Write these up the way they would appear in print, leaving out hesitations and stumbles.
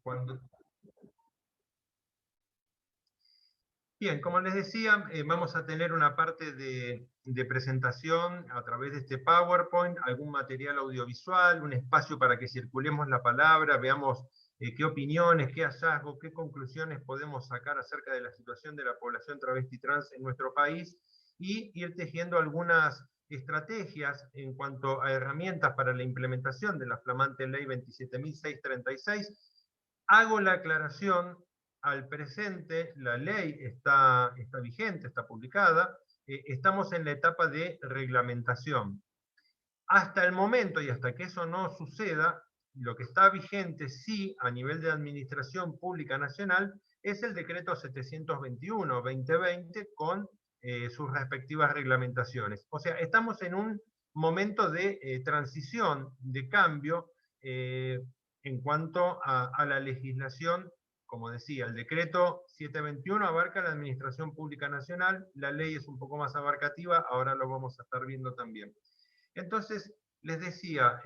Cuando... Bien, como les decía, vamos a tener una parte de presentación a través de este PowerPoint, algún material audiovisual, un espacio para que circulemos la palabra, veamos qué opiniones, qué hallazgos, qué conclusiones podemos sacar acerca de la situación de la población travesti trans en nuestro país y ir tejiendo algunas estrategias en cuanto a herramientas para la implementación de la flamante ley 27.636. Hago la aclaración, al presente la ley está vigente, está publicada, estamos en la etapa de reglamentación. Hasta el momento, y hasta que eso no suceda, lo que está vigente sí a nivel de Administración Pública Nacional es el decreto 721-2020 con sus respectivas reglamentaciones. O sea, estamos en un momento de transición, de cambio en cuanto a la legislación. Como decía, el decreto 721 abarca la Administración Pública Nacional, la ley es un poco más abarcativa, ahora lo vamos a estar viendo también. Entonces, les decía,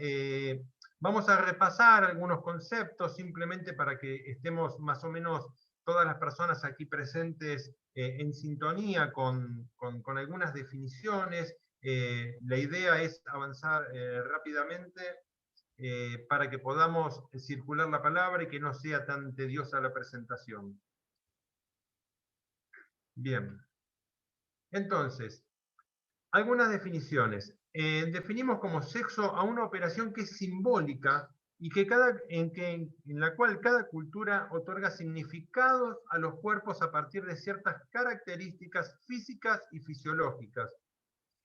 vamos a repasar algunos conceptos simplemente para que estemos más o menos todas las personas aquí presentes en sintonía con algunas definiciones. La idea es avanzar rápidamente para que podamos circular la palabra y que no sea tan tediosa la presentación. Bien. Entonces, algunas definiciones. Definimos como sexo a una operación que es simbólica y que en la cual cada cultura otorga significados a los cuerpos a partir de ciertas características físicas y fisiológicas.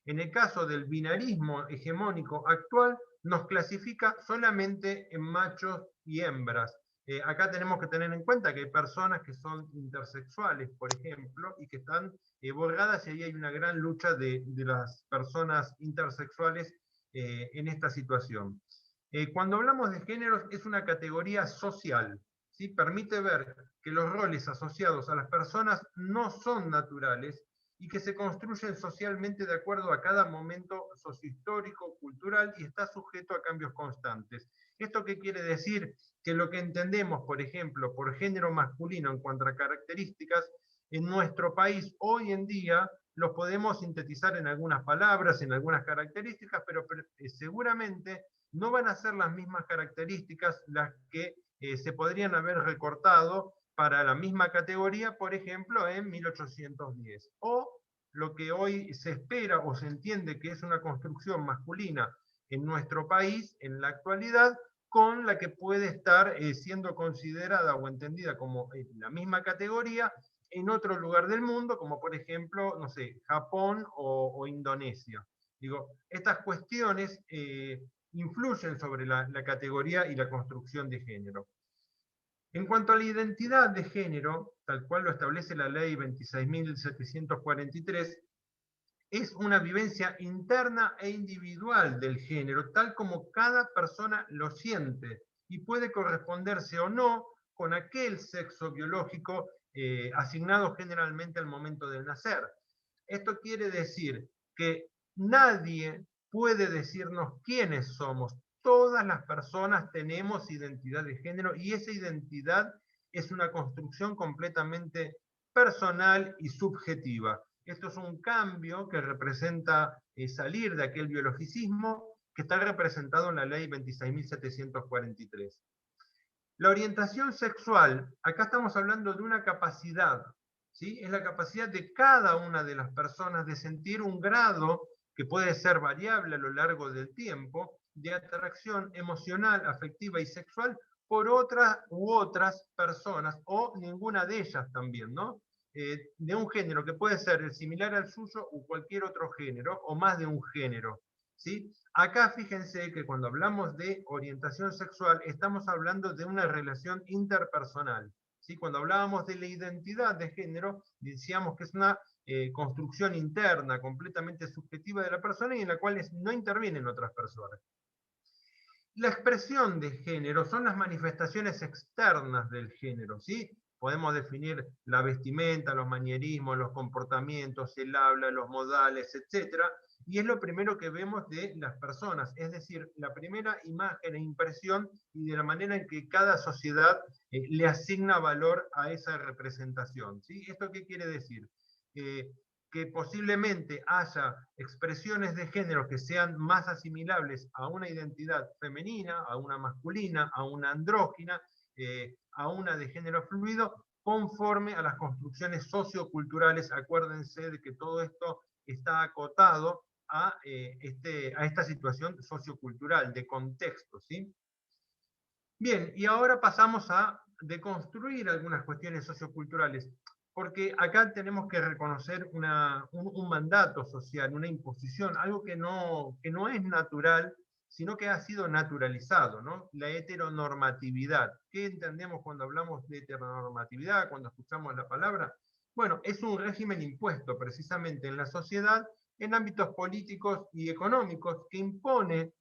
En el caso del binarismo hegemónico actual, nos clasifica solamente en machos y hembras. Acá tenemos que tener en cuenta que hay personas que son intersexuales, por ejemplo, y que están borradas, y ahí hay una gran lucha de las personas intersexuales en esta situación. Cuando hablamos de géneros, es una categoría social, ¿sí? Permite ver que los roles asociados a las personas no son naturales y que se construyen socialmente de acuerdo a cada momento sociohistórico, cultural, y está sujeto a cambios constantes. ¿Esto qué quiere decir? Que lo que entendemos, por ejemplo, por género masculino en cuanto a características, en nuestro país hoy en día los podemos sintetizar en algunas palabras, en algunas características, pero seguramente no van a ser las mismas características las que se podrían haber recortado para la misma categoría, por ejemplo, en 1810. O lo que hoy se espera o se entiende que es una construcción masculina en nuestro país, en la actualidad, con la que puede estar siendo considerada o entendida como la misma categoría en otro lugar del mundo, como por ejemplo, no sé, Japón o Indonesia. Digo, estas cuestiones influyen sobre la categoría y la construcción de género. En cuanto a la identidad de género, tal cual lo establece la ley 26.743, es una vivencia interna e individual del género, tal como cada persona lo siente, y puede corresponderse o no con aquel sexo biológico asignado generalmente al momento del nacer. Esto quiere decir que nadie puede decirnos quiénes somos. Todas las personas tenemos identidad de género y esa identidad es una construcción completamente personal y subjetiva. Esto es un cambio que representa salir de aquel biologicismo que está representado en la ley 26.743. La orientación sexual, acá estamos hablando de una capacidad, ¿sí? Es la capacidad de cada una de las personas de sentir un grado que puede ser variable a lo largo del tiempo, de atracción emocional, afectiva y sexual por otras u otras personas, o ninguna de ellas también, ¿no? De un género que puede ser el similar al suyo o cualquier otro género, o más de un género, ¿sí? Acá fíjense que cuando hablamos de orientación sexual estamos hablando de una relación interpersonal, ¿sí? Cuando hablábamos de la identidad de género decíamos que es una construcción interna completamente subjetiva de la persona y en la cual no intervienen otras personas. La expresión de género son las manifestaciones externas del género, ¿sí? Podemos definir la vestimenta, los manierismos, los comportamientos, el habla, los modales, etc. y es lo primero que vemos de las personas, es decir, la primera imagen e impresión y de la manera en que cada sociedad le asigna valor a esa representación. ¿Sí? ¿Esto qué quiere decir? Que posiblemente haya expresiones de género que sean más asimilables a una identidad femenina, a una masculina, a una andrógina, a una de género fluido, conforme a las construcciones socioculturales. Acuérdense de que todo esto está acotado a esta situación sociocultural, de contexto, ¿sí? Bien, y ahora pasamos a deconstruir algunas cuestiones socioculturales, porque acá tenemos que reconocer un mandato social, una imposición, algo que no es natural, sino que ha sido naturalizado, ¿no? La heteronormatividad. ¿Qué entendemos cuando hablamos de heteronormatividad, cuando escuchamos la palabra? Bueno, es un régimen impuesto precisamente en la sociedad, en ámbitos políticos y económicos, que impone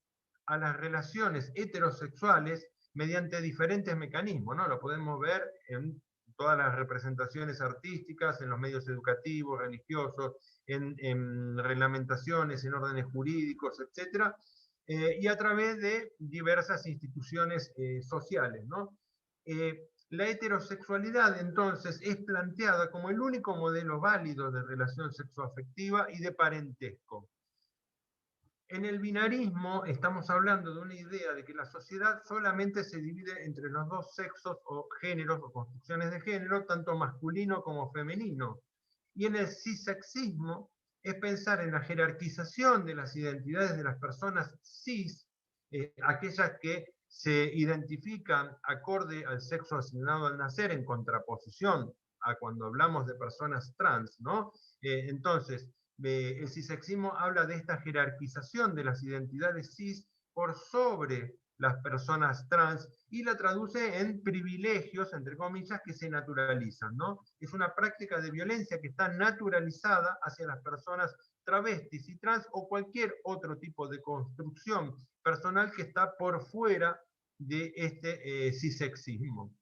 a las relaciones heterosexuales mediante diferentes mecanismos, ¿no? Lo podemos ver en todas las representaciones artísticas, en los medios educativos, religiosos, en reglamentaciones, en órdenes jurídicos, etc. Y a través de diversas instituciones sociales, ¿no? La heterosexualidad entonces es planteada como el único modelo válido de relación sexoafectiva y de parentesco. En el binarismo estamos hablando de una idea de que la sociedad solamente se divide entre los dos sexos o géneros o construcciones de género, tanto masculino como femenino. Y en el cisexismo es pensar en la jerarquización de las identidades de las personas cis, aquellas que se identifican acorde al sexo asignado al nacer, en contraposición a cuando hablamos de personas trans, ¿no? Entonces, el cisexismo habla de esta jerarquización de las identidades cis por sobre las personas trans y la traduce en privilegios, entre comillas, que se naturalizan, ¿no? Es una práctica de violencia que está naturalizada hacia las personas travestis y trans o cualquier otro tipo de construcción personal que está por fuera de este cisexismo.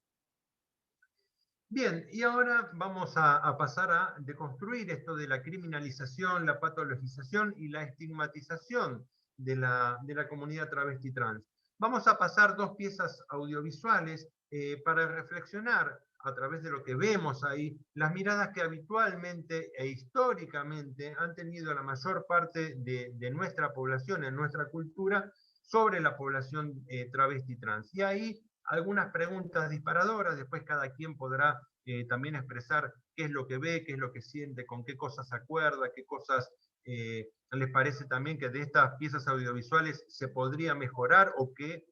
Bien, y ahora vamos a pasar a deconstruir esto de la criminalización, la patologización y la estigmatización de la comunidad travesti trans. Vamos a pasar dos piezas audiovisuales para reflexionar a través de lo que vemos ahí, las miradas que habitualmente e históricamente han tenido la mayor parte de nuestra población, en nuestra cultura, sobre la población travesti trans. Y ahí algunas preguntas disparadoras, después cada quien podrá también expresar qué es lo que ve, qué es lo que siente, con qué cosas se acuerda, qué cosas les parece también que de estas piezas audiovisuales se podría mejorar o que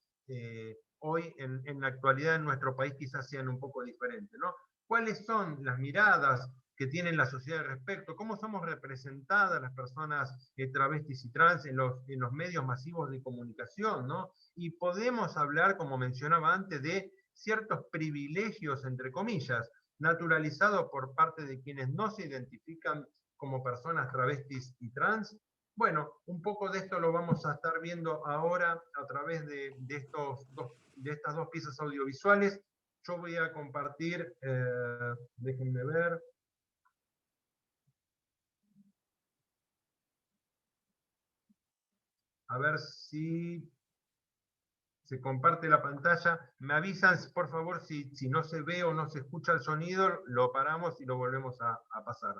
hoy en la actualidad en nuestro país quizás sean un poco diferentes, ¿no? ¿Cuáles son las miradas que tiene la sociedad al respecto? ¿Cómo somos representadas las personas travestis y trans en los medios masivos de comunicación, ¿no? Y podemos hablar, como mencionaba antes, de ciertos privilegios, entre comillas, naturalizados por parte de quienes no se identifican como personas travestis y trans. Bueno, un poco de esto lo vamos a estar viendo ahora a través de estas dos piezas audiovisuales. Yo voy a compartir, déjenme ver, a ver si se comparte la pantalla. Me avisan, por favor, si no se ve o no se escucha el sonido, lo paramos y lo volvemos a pasar.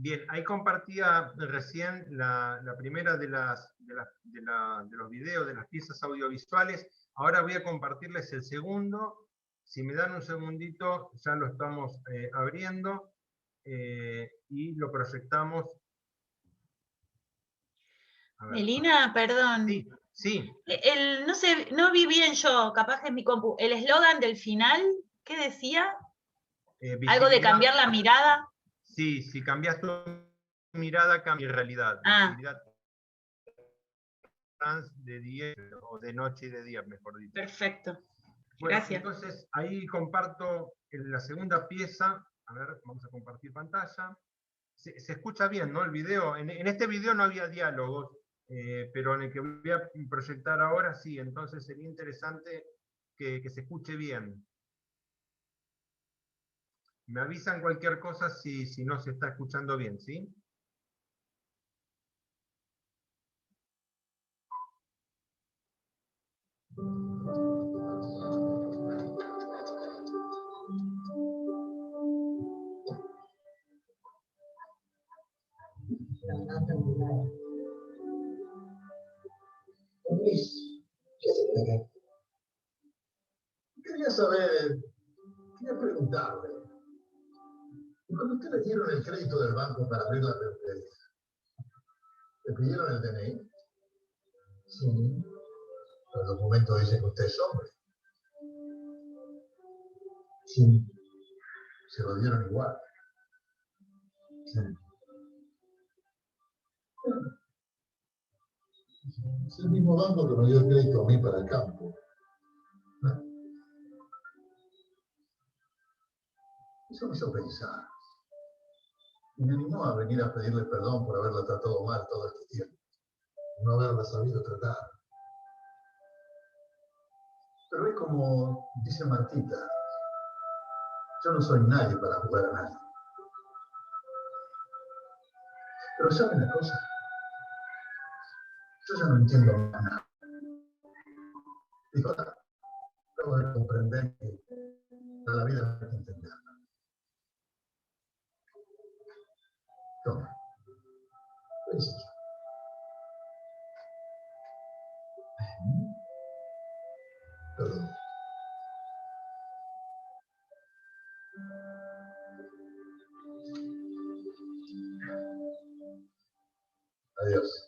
Bien, ahí compartía recién la primera de los videos, de las piezas audiovisuales. Ahora voy a compartirles el segundo. Si me dan un segundito, ya lo estamos abriendo y lo proyectamos. Melina, perdón. Sí, sí. No sé, no vi bien yo, capaz que es mi compu. ¿El eslogan del final qué decía? ¿Algo de cambiar la mirada? Sí, si cambias tu mirada, cambia realidad. Ah. Visibilidad trans de día o de noche y de día, mejor dicho. Perfecto. Bueno, gracias. entonces ahí comparto la segunda pieza. A ver, vamos a compartir pantalla. Se escucha bien, ¿no? El video. En este video no había diálogos, pero en el que voy a proyectar ahora sí. Entonces sería interesante que se escuche bien. Me avisan cualquier cosa si no se está escuchando bien, ¿sí? Luis, ¿qué se cree? Quería saber, quería preguntarle, cuando usted le dieron el crédito del banco para abrir la empresa, ¿le pidieron el DNI? Sí. Pero el documento dice que usted es hombre. Sí. Se lo dieron igual. Sí. Es el mismo banco que me dio el crédito a mí para el campo. Eso me hizo pensar. Y me animó a venir a pedirle perdón por haberla tratado mal todo este tiempo. No haberla sabido tratar. Pero es como dice Martita, yo no soy nadie para jugar a nadie. Pero ¿saben una cosa? Yo ya no entiendo nada. Digo, acabo de comprender que a la vida hay que entenderla. Toma, piensa. Perdón. Adiós.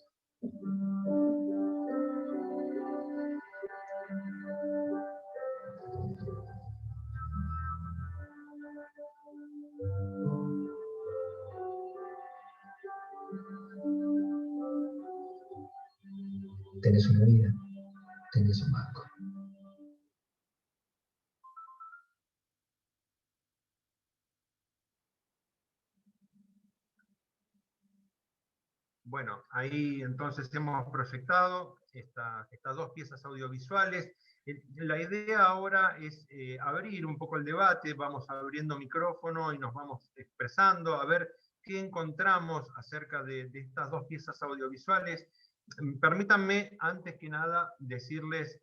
Tenés una vida, tenés un banco. Bueno, ahí entonces hemos proyectado estas dos piezas audiovisuales. La idea ahora es abrir un poco el debate, vamos abriendo micrófono y nos vamos expresando, a ver qué encontramos acerca de estas dos piezas audiovisuales. Permítanme, antes que nada, decirles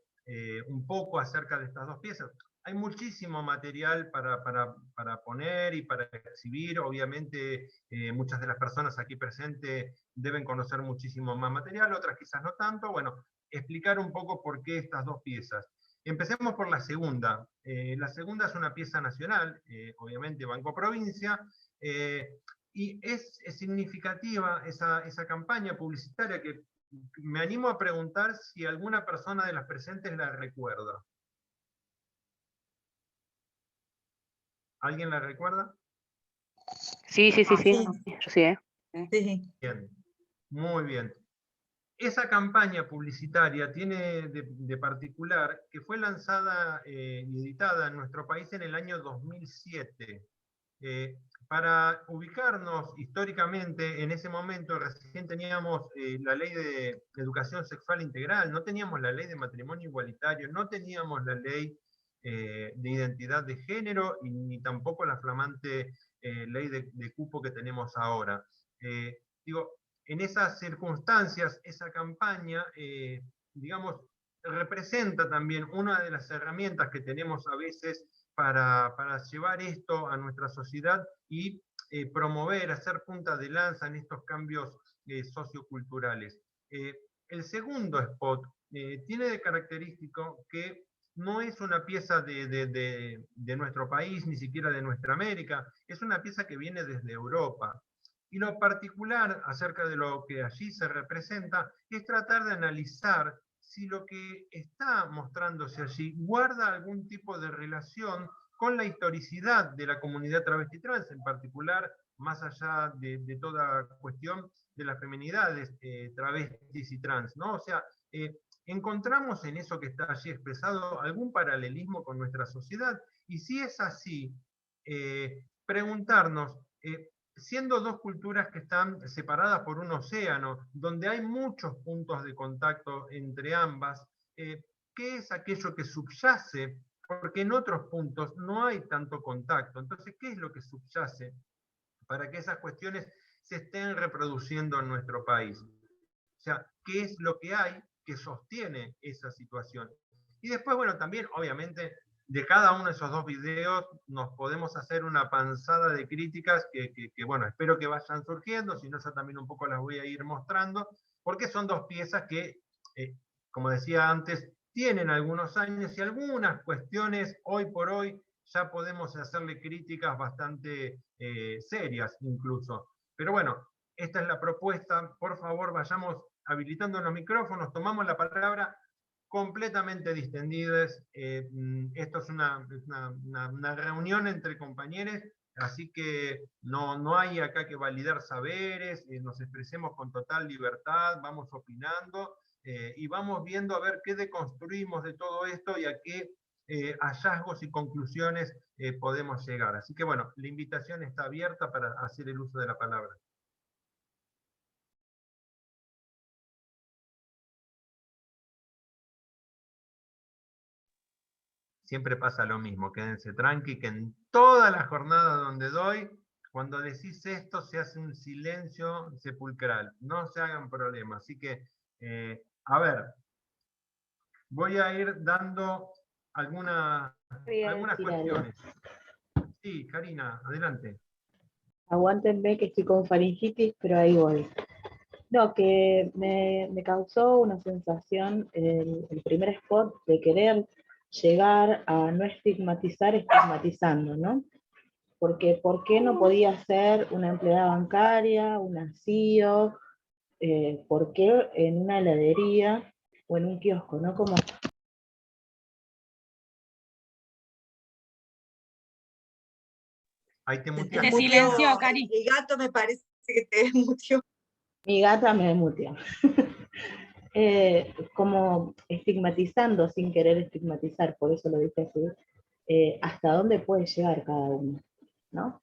un poco acerca de estas dos piezas. Hay muchísimo material para poner y para exhibir. Obviamente, muchas de las personas aquí presentes deben conocer muchísimo más material, otras quizás no tanto. Bueno, explicar un poco por qué estas dos piezas. Empecemos por la segunda. La segunda es una pieza nacional, obviamente Banco Provincia, y es significativa esa campaña publicitaria que me animo a preguntar si alguna persona de las presentes la recuerda. ¿Alguien la recuerda? Sí. Sí. Yo sí, ¿eh? Sí. Bien, muy bien. Esa campaña publicitaria tiene de particular que fue lanzada y editada en nuestro país en el año 2007. Para ubicarnos históricamente, en ese momento recién teníamos la ley de educación sexual integral, no teníamos la ley de matrimonio igualitario, no teníamos la ley de identidad de género, ni tampoco la flamante ley de cupo que tenemos ahora. Digo, en esas circunstancias, esa campaña, digamos, representa también una de las herramientas que tenemos a veces para llevar esto a nuestra sociedad y promover, hacer punta de lanza en estos cambios socioculturales. El segundo spot tiene de característico que no es una pieza de nuestro país, ni siquiera de nuestra América, es una pieza que viene desde Europa. Y lo particular acerca de lo que allí se representa es tratar de analizar si lo que está mostrándose allí guarda algún tipo de relación con la historicidad de la comunidad travesti trans, en particular, más allá de toda cuestión de las feminidades travestis y trans, ¿no? O sea, encontramos en eso que está allí expresado algún paralelismo con nuestra sociedad, y si es así, preguntarnos, siendo dos culturas que están separadas por un océano, donde hay muchos puntos de contacto entre ambas, ¿qué es aquello que subyace? Porque en otros puntos no hay tanto contacto. Entonces, ¿qué es lo que subyace para que esas cuestiones se estén reproduciendo en nuestro país? O sea, ¿qué es lo que hay que sostiene esa situación? Y después, bueno, también, obviamente, de cada uno de esos dos videos nos podemos hacer una panzada de críticas que bueno, espero que vayan surgiendo, si no yo también un poco las voy a ir mostrando, porque son dos piezas que, como decía antes, tienen algunos años y algunas cuestiones hoy por hoy ya podemos hacerle críticas bastante serias incluso. Pero bueno, esta es la propuesta, por favor vayamos habilitando los micrófonos, tomamos la palabra completamente distendidas. Esto es una reunión entre compañeros, así que no hay acá que validar saberes, nos expresemos con total libertad, vamos opinando y vamos viendo a ver qué deconstruimos de todo esto y a qué hallazgos y conclusiones podemos llegar. Así que bueno, la invitación está abierta para hacer el uso de la palabra. Siempre pasa lo mismo, quédense tranqui, que en toda la jornada donde doy, cuando decís esto se hace un silencio sepulcral, no se hagan problemas. Así que, a ver, voy a ir dando algunas cuestiones. Algo. Sí, Karina, adelante. Aguántenme que estoy con faringitis, pero ahí voy. No, que me causó una sensación el primer spot de querer llegar a no estigmatizar estigmatizando, ¿no? Porque ¿por qué no podía ser una empleada bancaria, una CEO? ¿Por qué en una heladería o en un kiosco, no? Como... Ahí te muteaste. Te silenció, Cari. Mi gato me parece que te muteó. Mi gata me muteó. Como estigmatizando sin querer estigmatizar, por eso lo dije así, hasta dónde puede llegar cada uno, ¿no?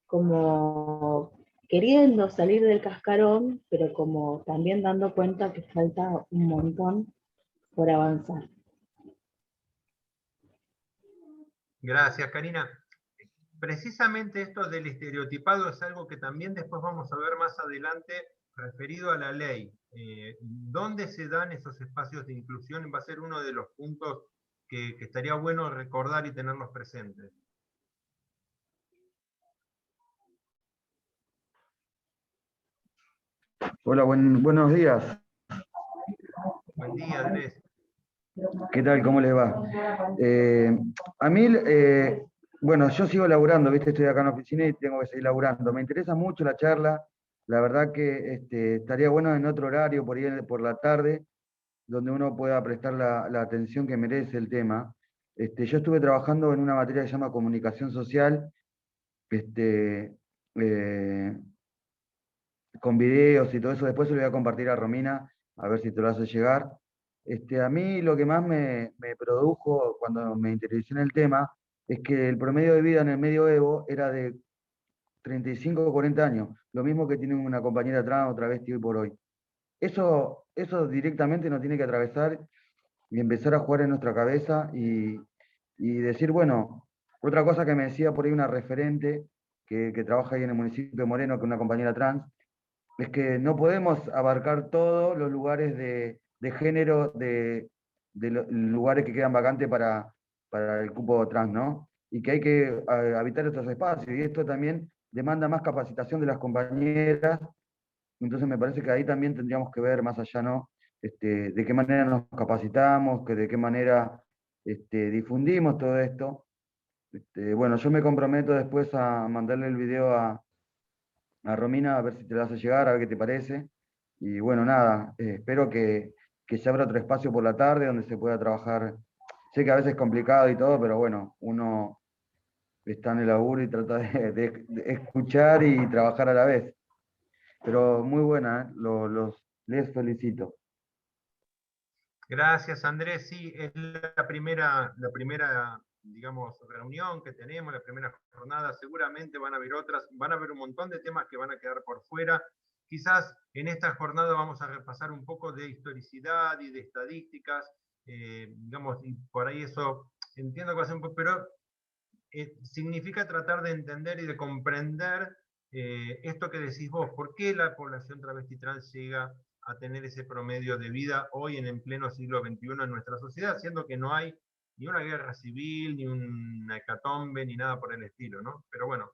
Como queriendo salir del cascarón, pero como también dando cuenta que falta un montón por avanzar. Gracias, Karina. Precisamente esto del estereotipado es algo que también después vamos a ver más adelante referido a la ley. ¿Dónde se dan esos espacios de inclusión? Va a ser uno de los puntos que estaría bueno recordar y tenerlos presentes. Hola, buenos días. Buen día, Andrés. ¿Qué tal? ¿Cómo les va? A mí, bueno, yo sigo laburando, ¿viste? Estoy acá en la oficina y tengo que seguir laburando. Me interesa mucho la charla. La verdad que estaría bueno en otro horario, por ahí por la tarde, donde uno pueda prestar la atención que merece el tema. Yo estuve trabajando en una materia que se llama comunicación social, con videos y todo eso. Después se lo voy a compartir a Romina, a ver si te lo hace llegar. A mí lo que más me produjo cuando me interesé en el tema es que el promedio de vida en el medioevo era de 35 o 40 años, lo mismo que tiene una compañera trans o travesti hoy por hoy. Eso directamente nos tiene que atravesar y empezar a jugar en nuestra cabeza y decir, bueno, otra cosa que me decía por ahí una referente que trabaja ahí en el municipio de Moreno, que es una compañera trans, es que no podemos abarcar todos los lugares de género, de los lugares que quedan vacantes para el cupo trans, ¿no? Y que hay que habitar estos espacios, y esto también demanda más capacitación de las compañeras. Entonces me parece que ahí también tendríamos que ver más allá, ¿no? De qué manera nos capacitamos, de qué manera difundimos todo esto. Bueno, yo me comprometo después a mandarle el video a Romina, a ver si te lo hace llegar, a ver qué te parece. Y bueno, nada, espero que se abra otro espacio por la tarde donde se pueda trabajar. Sé que a veces es complicado y todo, pero bueno, uno está en el laburo y trata de escuchar y trabajar a la vez. Pero muy buena, ¿eh? Les felicito. Gracias, Andrés. Sí, es la primera, digamos, reunión que tenemos, la primera jornada. Seguramente van a haber otras, van a haber un montón de temas que van a quedar por fuera. Quizás en esta jornada vamos a repasar un poco de historicidad y de estadísticas, digamos, y por ahí eso entiendo que va a ser un poco, pero significa tratar de entender y de comprender esto que decís vos, ¿por qué la población travesti trans llega a tener ese promedio de vida hoy en pleno siglo XXI en nuestra sociedad, siendo que no hay ni una guerra civil, ni una hecatombe, ni nada por el estilo, ¿no? Pero bueno,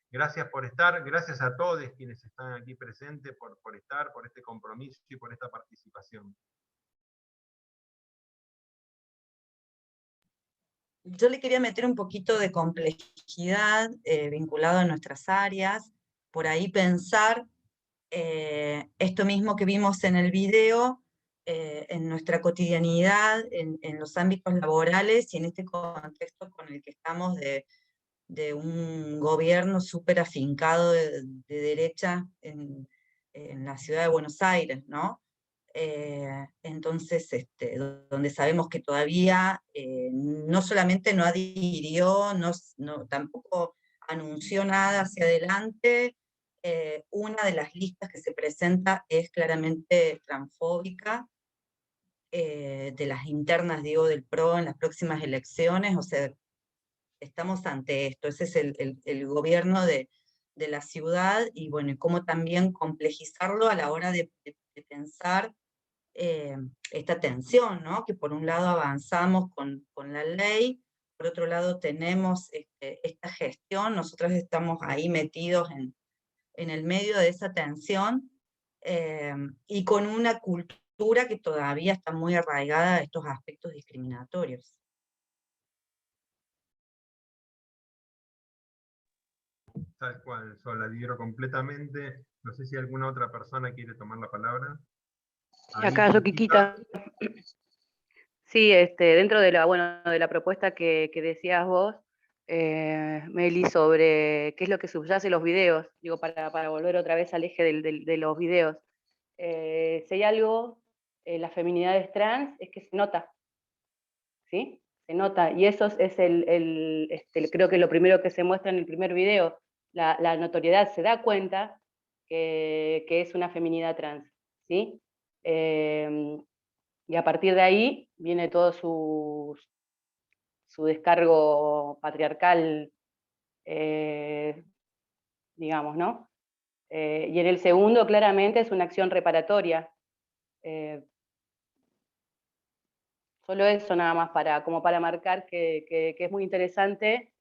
gracias por estar, gracias a todos quienes están aquí presentes por estar, por este compromiso y por esta participación. Yo le quería meter un poquito de complejidad vinculado a nuestras áreas, por ahí pensar esto mismo que vimos en el video, en nuestra cotidianidad, en los ámbitos laborales y en este contexto con el que estamos de un gobierno súper afincado de derecha en la ciudad de Buenos Aires, ¿no? Entonces, donde sabemos que todavía no solamente no adhirió, tampoco anunció nada hacia adelante, una de las listas que se presenta es claramente transfóbica, de las internas, digo, del PRO en las próximas elecciones, o sea, estamos ante esto, ese es el gobierno de la ciudad, y bueno, y cómo también complejizarlo a la hora de pensar esta tensión, ¿no? Que por un lado avanzamos con la ley, por otro lado tenemos esta gestión, nosotros estamos ahí metidos en el medio de esa tensión, y con una cultura que todavía está muy arraigada a estos aspectos discriminatorios. Tal cual, Sol, la adhiero completamente. No sé si alguna otra persona quiere tomar la palabra. Y acá yo, Kikita. Sí, dentro de la propuesta que decías vos, Meli, sobre qué es lo que subyace los videos, digo, para volver otra vez al eje de los videos. Si hay algo, las feminidades trans, es que se nota, ¿sí? Se nota, y eso es creo que lo primero que se muestra en el primer video, la notoriedad, se da cuenta que es una feminidad trans, ¿sí? Y a partir de ahí viene todo su descargo patriarcal, digamos, ¿no? Y en el segundo, claramente, es una acción reparatoria. Solo eso nada más como para marcar que es muy interesante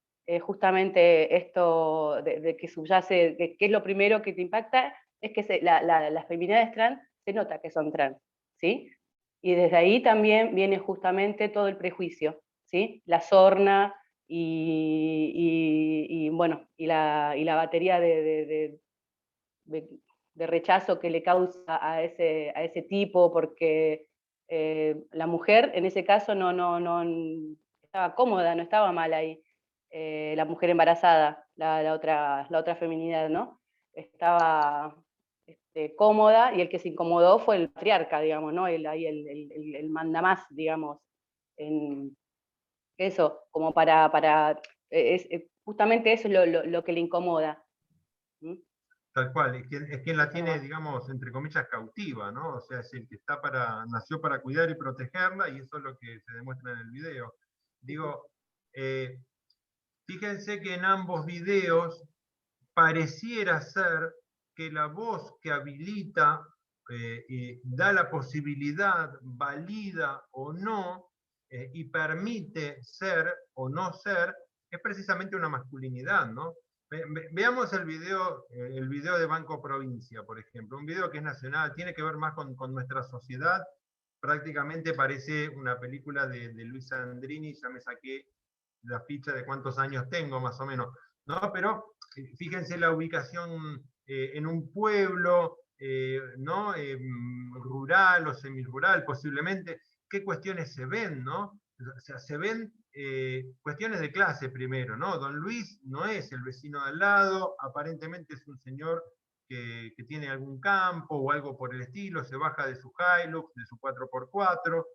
justamente esto de que subyace, que es lo primero que te impacta, es que las feminidades trans se nota que son trans, ¿sí? Y desde ahí también viene justamente todo el prejuicio, ¿sí? La sorna bueno, y la batería de rechazo que le causa a ese tipo, porque la mujer en ese caso no estaba cómoda, no estaba mal ahí. La mujer embarazada, la otra feminidad, ¿no? Estaba cómoda, y el que se incomodó fue el patriarca, digamos, ¿no? El mandamás, digamos, en eso, como justamente eso es lo que le incomoda. ¿Mm? Tal cual, es quien la tiene, digamos, entre comillas, cautiva, ¿no? O sea, es el que nació para cuidar y protegerla, y eso es lo que se demuestra en el video. Digo, fíjense que en ambos videos pareciera ser que la voz que habilita, da la posibilidad, valida o no, y permite ser o no ser, es precisamente una masculinidad, ¿no? Veamos el video de Banco Provincia, por ejemplo, un video que es nacional, tiene que ver más con nuestra sociedad, prácticamente parece una película de Luis Sandrini, ya me saqué la ficha de cuántos años tengo, más o menos, ¿no? Pero fíjense la ubicación en un pueblo, ¿no? Rural o semirural, posiblemente, qué cuestiones se ven, ¿no? O sea, se ven cuestiones de clase primero, ¿no? Don Luis no es el vecino de al lado, aparentemente es un señor que tiene algún campo o algo por el estilo, se baja de su Hilux, de su 4x4,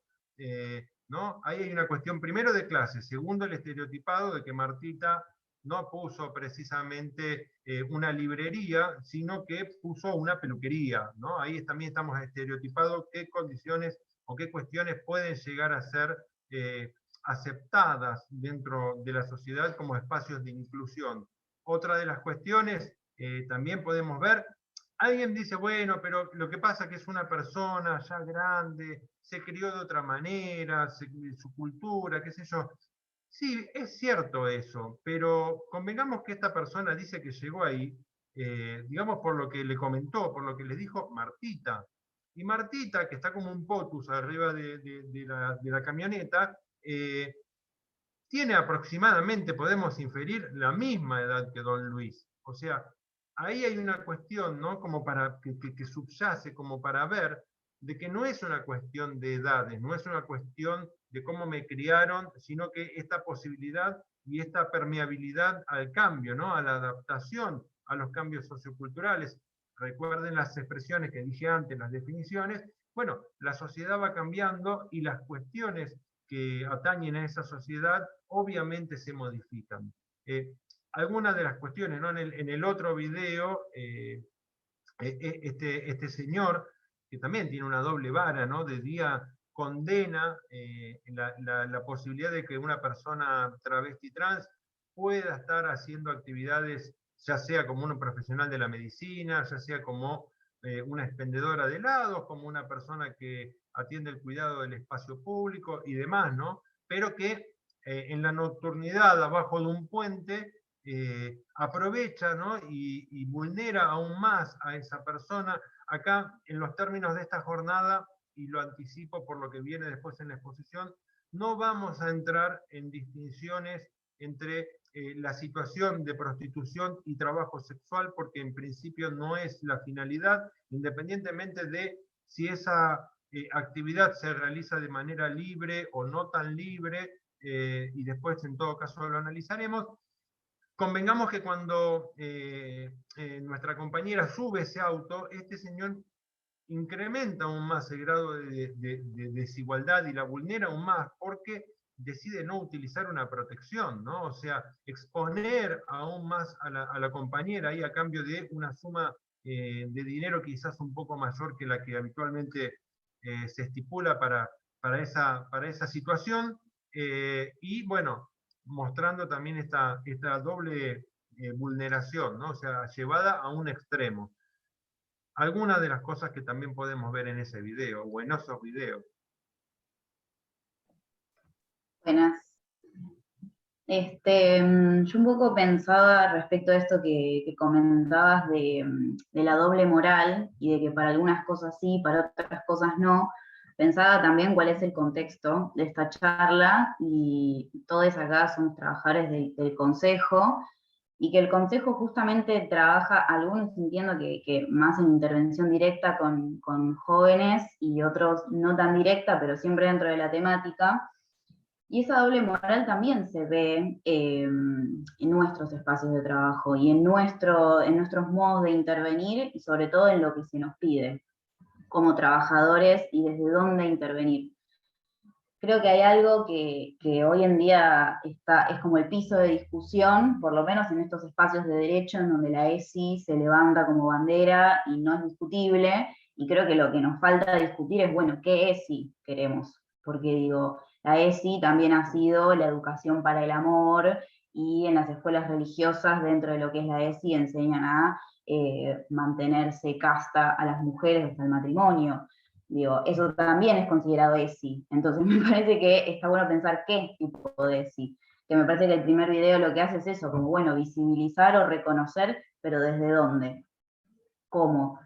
¿no? Ahí hay una cuestión primero de clase, segundo el estereotipado de que Martita no puso precisamente una librería, sino que puso una peluquería, ¿no? Ahí también estamos estereotipados qué condiciones o qué cuestiones pueden llegar a ser aceptadas dentro de la sociedad como espacios de inclusión. Otra de las cuestiones, también podemos ver, alguien dice, bueno, pero lo que pasa es que es una persona ya grande, se crió de otra manera, su cultura, qué sé yo. Sí, es cierto eso, pero convengamos que esta persona dice que llegó ahí, digamos por lo que le comentó, por lo que le dijo Martita. Y Martita, que está como un potus arriba de la camioneta, tiene aproximadamente, podemos inferir, la misma edad que Don Luis. O sea, ahí hay una cuestión, ¿no? Como para que subyace, como para ver de que no es una cuestión de edades, no es una cuestión de cómo me criaron, sino que esta posibilidad y esta permeabilidad al cambio, ¿no? A la adaptación a los cambios socioculturales. Recuerden las expresiones que dije antes, las definiciones. Bueno, la sociedad va cambiando y las cuestiones que atañen a esa sociedad obviamente se modifican. Algunas de las cuestiones, ¿no? En el otro video, este señor, que también tiene una doble vara, ¿no? De día condena la posibilidad de que una persona travesti trans pueda estar haciendo actividades, ya sea como un profesional de la medicina, ya sea como una expendedora de helados, como una persona que atiende el cuidado del espacio público y demás, ¿no? Pero que en la nocturnidad, abajo de un puente, aprovecha, ¿no? y vulnera aún más a esa persona. Acá, en los términos de esta jornada, y lo anticipo por lo que viene después en la exposición, no vamos a entrar en distinciones entre la situación de prostitución y trabajo sexual, porque en principio no es la finalidad, independientemente de si esa actividad se realiza de manera libre o no tan libre, y después en todo caso lo analizaremos. Convengamos que cuando nuestra compañera sube ese auto, este señor incrementa aún más el grado de desigualdad y la vulnera aún más porque decide no utilizar una protección, ¿no? O sea, exponer aún más a la compañera ahí a cambio de una suma de dinero quizás un poco mayor que la que habitualmente se estipula para esa situación, y bueno, mostrando también esta doble vulneración, ¿no? O sea, llevada a un extremo. Algunas de las cosas que también podemos ver en ese video, o en esos videos. Buenas. Yo un poco pensaba respecto a esto que comentabas de la doble moral, y de que para algunas cosas sí, para otras cosas no. Pensaba también cuál es el contexto de esta charla, y todos acá somos trabajadores del Consejo, y que el Consejo justamente trabaja, algunos entiendo que más en intervención directa con jóvenes, y otros no tan directa, pero siempre dentro de la temática. Y esa doble moral también se ve en nuestros espacios de trabajo y en nuestros modos de intervenir, y sobre todo en lo que se nos pide como trabajadores y desde dónde intervenir. Creo que hay algo que hoy en día es como el piso de discusión, por lo menos en estos espacios de derecho, en donde la ESI se levanta como bandera y no es discutible, y creo que lo que nos falta discutir es, bueno, ¿qué ESI queremos? Porque digo, la ESI también ha sido la educación para el amor, y en las escuelas religiosas, dentro de lo que es la ESI, enseñan a mantenerse casta a las mujeres hasta el matrimonio. Digo, eso también es considerado ESI. Entonces me parece que está bueno pensar qué tipo de ESI. Que me parece que el primer video lo que hace es eso, como bueno, visibilizar o reconocer, pero ¿desde dónde? ¿Cómo?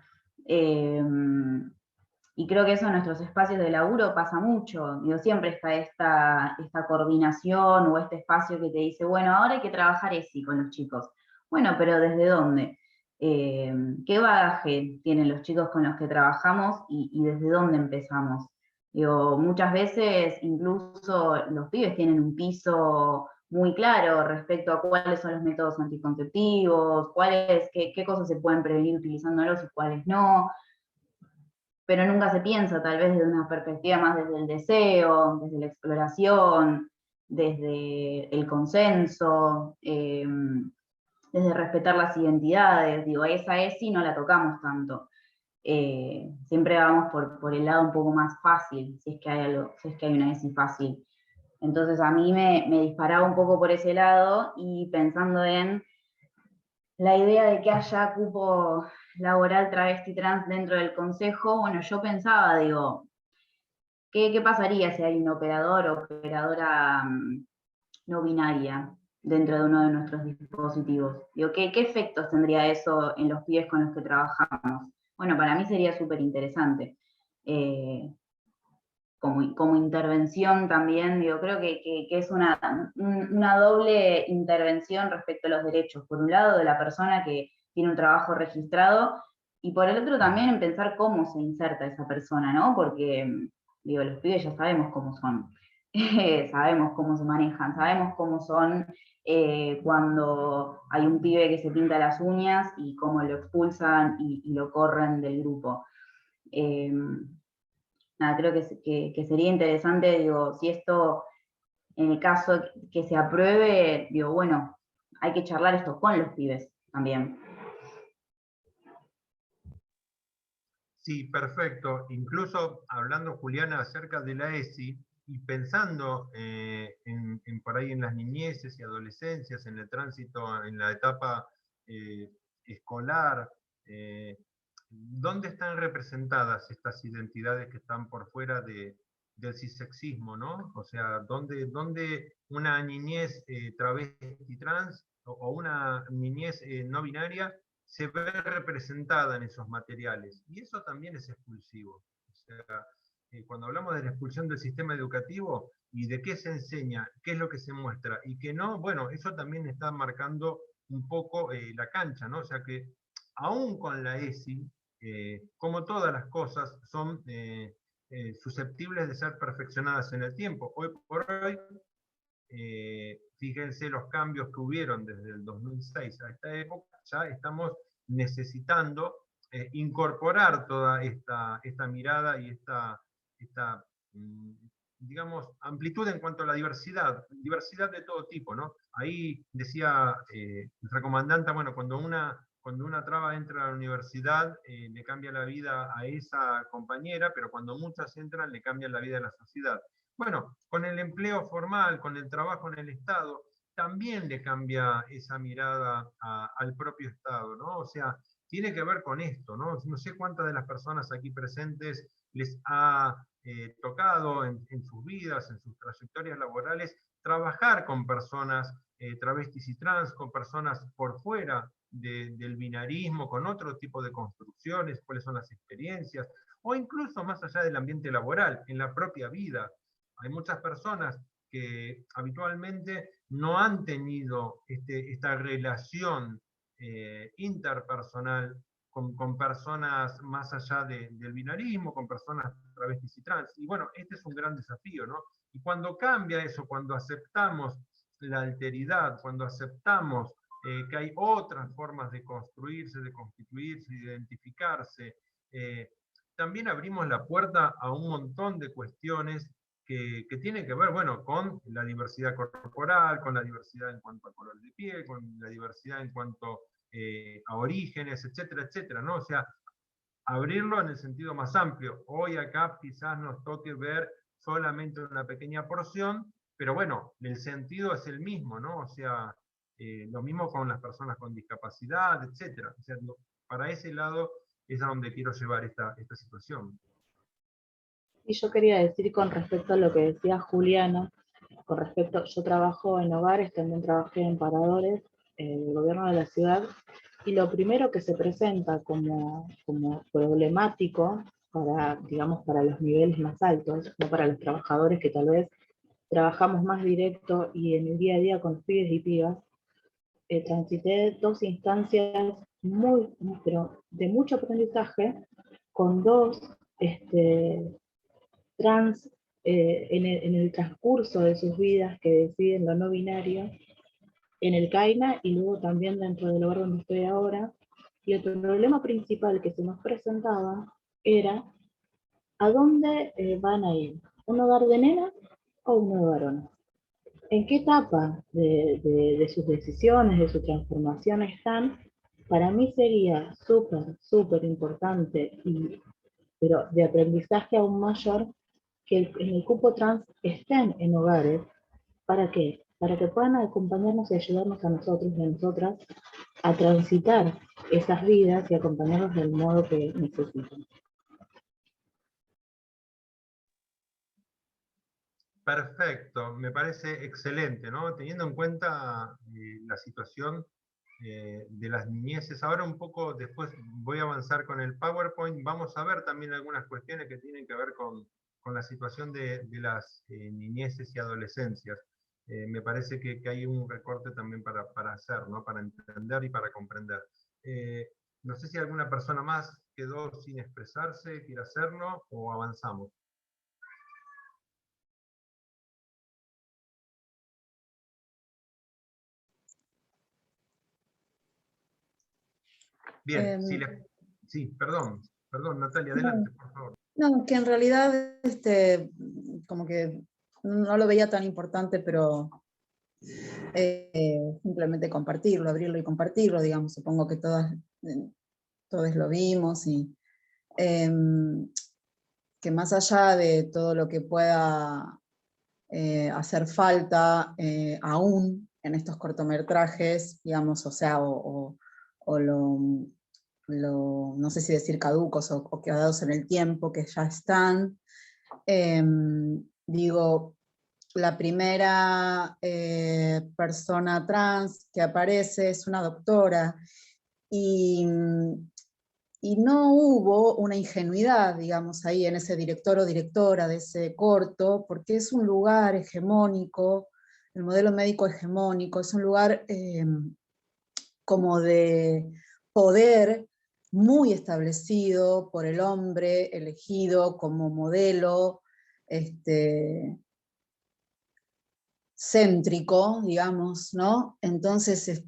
Y creo que eso en nuestros espacios de laburo pasa mucho. Digo, siempre está esta coordinación o este espacio que te dice, bueno, ahora hay que trabajar ESI con los chicos. Bueno, pero ¿desde dónde? ¿Qué bagaje tienen los chicos con los que trabajamos y desde dónde empezamos? Digo, muchas veces incluso los pibes tienen un piso muy claro respecto a cuáles son los métodos anticonceptivos, qué cosas se pueden prevenir utilizándolos y cuáles no, pero nunca se piensa tal vez desde una perspectiva más desde el deseo, desde la exploración, desde el consenso, desde respetar las identidades. Digo, esa ESI no la tocamos tanto. Siempre vamos por el lado un poco más fácil, si es que hay una ESI fácil. Entonces a mí me disparaba un poco por ese lado, y pensando en la idea de que haya cupo laboral travesti trans dentro del consejo, bueno, yo pensaba, digo, ¿qué pasaría si hay un operador o operadora no binaria dentro de uno de nuestros dispositivos? Digo, ¿qué efectos tendría eso en los pibes con los que trabajamos? Bueno, para mí sería súper interesante. Como intervención también, digo, creo que es una doble intervención respecto a los derechos. Por un lado, de la persona que tiene un trabajo registrado, y por el otro también en pensar cómo se inserta esa persona, ¿no? Porque, digo, los pibes ya sabemos cómo son, sabemos cómo se manejan, sabemos cómo son cuando hay un pibe que se pinta las uñas y cómo lo expulsan y lo corren del grupo. Nada, creo que sería interesante, digo, si esto, en el caso que se apruebe, digo, bueno, hay que charlar esto con los pibes también. Sí, perfecto. Incluso hablando, Juliana, acerca de la ESI, y pensando por ahí en las niñeces y adolescencias, en el tránsito, en la etapa escolar, ¿dónde están representadas estas identidades que están por fuera del cissexismo, ¿no? O sea, ¿dónde una niñez travesti trans o una niñez no binaria se ve representada en esos materiales? Y eso también es expulsivo. O sea, cuando hablamos de la expulsión del sistema educativo y de qué se enseña, qué es lo que se muestra y qué no, bueno, eso también está marcando un poco la cancha, ¿no? O sea que aún con la ESI, como todas las cosas, son susceptibles de ser perfeccionadas en el tiempo. Hoy por hoy, fíjense los cambios que hubieron desde el 2006 a esta época, ya estamos necesitando incorporar toda esta mirada y esta digamos, amplitud en cuanto a la diversidad de todo tipo, ¿no? Ahí decía nuestra comandante, bueno, cuando una traba entra a la universidad, le cambia la vida a esa compañera, pero cuando muchas entran, le cambian la vida a la sociedad. Bueno, con el empleo formal, con el trabajo en el Estado, también le cambia esa mirada al propio Estado, ¿no? O sea, tiene que ver con esto, ¿no? No sé cuántas de las personas aquí presentes les ha tocado en sus vidas, en sus trayectorias laborales, trabajar con personas travestis y trans, con personas por fuera del binarismo, con otro tipo de construcciones, cuáles son las experiencias, o incluso más allá del ambiente laboral, en la propia vida. Hay muchas personas que habitualmente no han tenido esta relación interpersonal con personas más allá del binarismo, con personas travestis y trans. Y bueno, este es un gran desafío, ¿no? Y cuando cambia eso, cuando aceptamos la alteridad, cuando aceptamos que hay otras formas de construirse, de constituirse, de identificarse, también abrimos la puerta a un montón de cuestiones que tienen que ver, bueno, con la diversidad corporal, con la diversidad en cuanto a color de piel, con la diversidad en cuanto a orígenes, etcétera, etcétera, ¿no? O sea, abrirlo en el sentido más amplio. Hoy acá quizás nos toque ver solamente una pequeña porción pero bueno, el sentido es el mismo, ¿no? O sea, lo mismo con las personas con discapacidad, etc. O sea, para ese lado es a donde quiero llevar esta situación. Y yo quería decir con respecto a lo que decía Juliana, con respecto, yo trabajo en hogares, también trabajé en paradores, el gobierno de la ciudad, y lo primero que se presenta como problemático para, digamos, para los niveles más altos, no para los trabajadores que tal vez trabajamos más directo y en el día a día con los pibes y pibas, transité 2 instancias pero de mucho aprendizaje, con 2 trans en el transcurso de sus vidas que deciden lo no binario, en el CAINA y luego también dentro del lugar donde estoy ahora. Y el problema principal que se nos presentaba era ¿a dónde van a ir? ¿Un hogar de nenas o un hogar de varones? ¿En qué etapa de sus decisiones, de su transformación están? Para mí sería súper importante, pero de aprendizaje aún mayor, que en el cupo trans estén en hogares. ¿Para qué? Para que puedan acompañarnos y ayudarnos a nosotros y a nosotras a transitar esas vidas y acompañarnos del modo que necesitan. Perfecto, me parece excelente, ¿no? Teniendo en cuenta la situación de las niñeces. Ahora un poco, después voy a avanzar con el PowerPoint, vamos a ver también algunas cuestiones que tienen que ver con la situación de las niñeces y adolescencias. Me parece que hay un recorte también para hacer, ¿no? Para entender y para comprender. No sé si alguna persona más quedó sin expresarse, quiere hacerlo, o avanzamos. Bien, sí, perdón, Natalia, adelante, por favor. No, que en realidad como que no lo veía tan importante, pero simplemente compartirlo, abrirlo y compartirlo, digamos, supongo que todos lo vimos, y que más allá de todo lo que pueda hacer falta aún en estos cortometrajes, digamos, o sea, no sé si decir caducos o quedados en el tiempo, que ya están. Digo, la primera persona trans que aparece es una doctora, y no hubo una ingenuidad, digamos, ahí en ese director o directora de ese corto, porque es un lugar hegemónico, el modelo médico hegemónico, es un lugar como de poder muy establecido por el hombre elegido como modelo céntrico, digamos, ¿no? Entonces,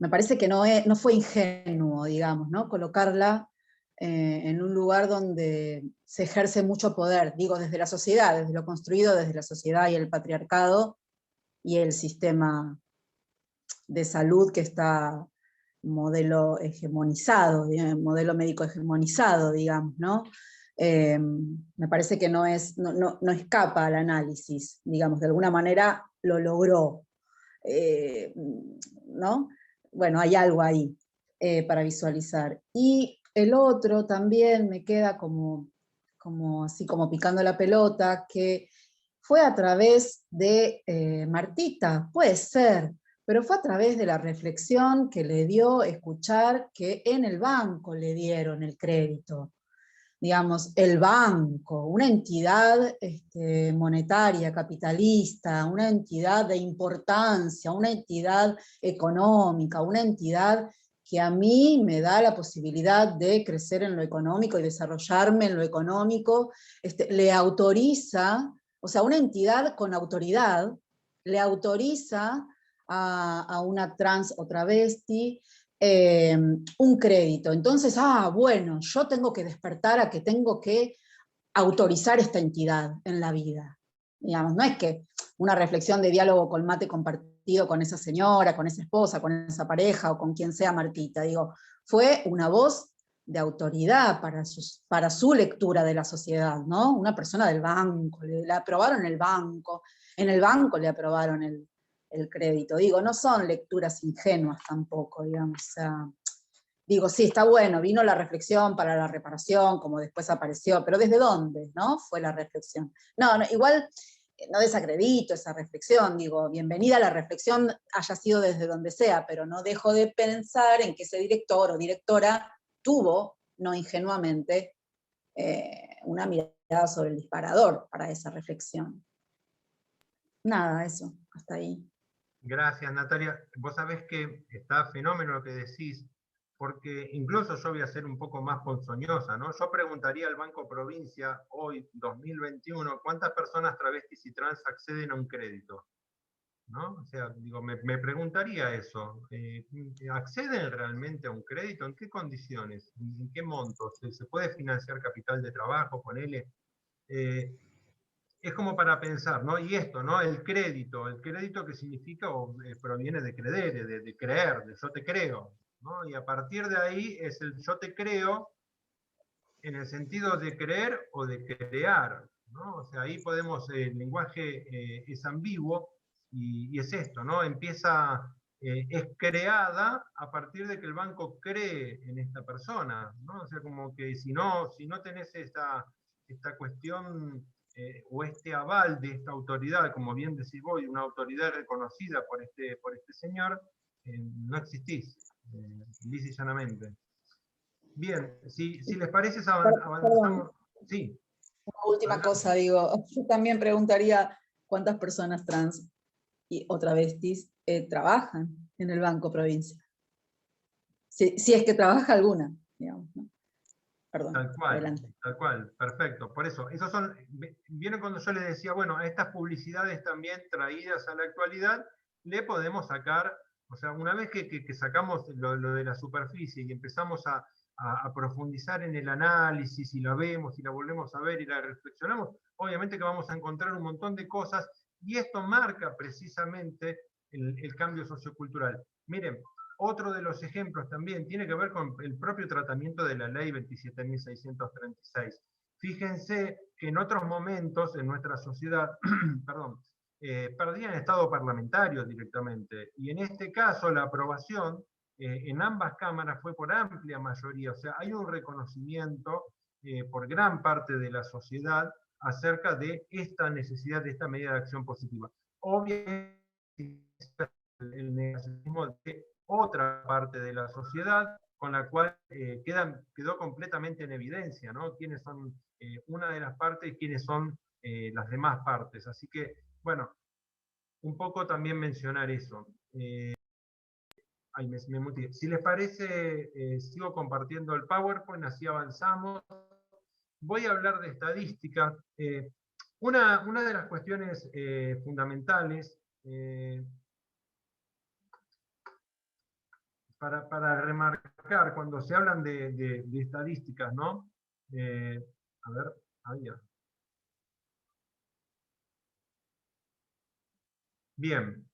me parece que no fue ingenuo, digamos, ¿no? Colocarla en un lugar donde se ejerce mucho poder, digo, desde la sociedad, desde lo construido desde la sociedad y el patriarcado y el sistema de salud que está modelo hegemonizado, modelo médico hegemonizado, digamos, ¿no? Me parece que no escapa al análisis, digamos, de alguna manera lo logró, ¿no? Bueno, hay algo ahí para visualizar. Y el otro también me queda como así como picando la pelota, que fue a través de Martita, puede ser, pero fue a través de la reflexión que le dio escuchar que en el banco le dieron el crédito. Digamos, el banco, una entidad monetaria, capitalista, una entidad de importancia, una entidad económica, una entidad que a mí me da la posibilidad de crecer en lo económico y desarrollarme en lo económico, le autoriza, o sea, una entidad con autoridad, le autoriza a una trans o travesti un crédito. Entonces, bueno, yo tengo que despertar a que tengo que autorizar esta entidad en la vida. Digamos, no es que una reflexión de diálogo con mate compartido con esa señora, con esa esposa, con esa pareja o con quien sea Martita. Digo, fue una voz de autoridad para su lectura de la sociedad, ¿no? Una persona del banco, le aprobaron el banco, en el banco le aprobaron el crédito. Digo, no son lecturas ingenuas tampoco, digamos. O sea, digo, sí, está bueno, vino la reflexión para la reparación, como después apareció, pero ¿desde dónde, no? Fue la reflexión. No, igual no desacredito esa reflexión, digo, bienvenida a la reflexión, haya sido desde donde sea, pero no dejo de pensar en que ese director o directora tuvo, no ingenuamente, una mirada sobre el disparador para esa reflexión. Nada, eso, hasta ahí. Gracias, Natalia. Vos sabés que está fenómeno lo que decís, porque incluso yo voy a ser un poco más ponzoñosa, ¿no? Yo preguntaría al Banco Provincia, hoy, 2021, ¿cuántas personas travestis y trans acceden a un crédito? ¿No? O sea, digo, me preguntaría eso. ¿Acceden realmente a un crédito? ¿En qué condiciones? ¿En qué montos? ¿Se puede financiar capital de trabajo? Ponele. Es como para pensar, ¿no? Y esto, ¿no? El crédito que significa o proviene de credere, de creer, de yo te creo, ¿no? Y a partir de ahí es el yo te creo en el sentido de creer o de crear, ¿no? O sea, ahí podemos, el lenguaje es ambiguo y es esto, ¿no? Empieza, es creada a partir de que el banco cree en esta persona, ¿no? O sea, como que si no tenés esta cuestión o este aval de esta autoridad, como bien decís vos, una autoridad reconocida por este señor, no existís, lisa y llanamente. Bien, si les parece, avanzamos. Sí. Una última cosa, digo, yo también preguntaría cuántas personas trans o travestis trabajan en el Banco Provincia. Si es que trabaja alguna, digamos, ¿no? Perdón, adelante. Tal cual, perfecto. Por eso, esos son, vieron cuando yo les decía, bueno, a estas publicidades también traídas a la actualidad, le podemos sacar, o sea, una vez que sacamos lo de la superficie y empezamos a profundizar en el análisis y la vemos y la volvemos a ver y la reflexionamos, obviamente que vamos a encontrar un montón de cosas y esto marca precisamente el cambio sociocultural. Miren, otro de los ejemplos también tiene que ver con el propio tratamiento de la ley 27.636. Fíjense que en otros momentos en nuestra sociedad, perdón, perdían estado parlamentario directamente, y en este caso la aprobación en ambas cámaras fue por amplia mayoría, o sea, hay un reconocimiento por gran parte de la sociedad acerca de esta necesidad, de esta medida de acción positiva. Obviamente, el negacionismo de otra parte de la sociedad, con la cual quedó completamente en evidencia, ¿no? Quiénes son una de las partes y quiénes son las demás partes. Así que, bueno, un poco también mencionar eso. Me muteé. Si les parece, sigo compartiendo el PowerPoint, así avanzamos. Voy a hablar de estadística. Una de las cuestiones fundamentales para remarcar cuando se hablan de estadísticas, ¿no? A ver, ahí ya. Bien.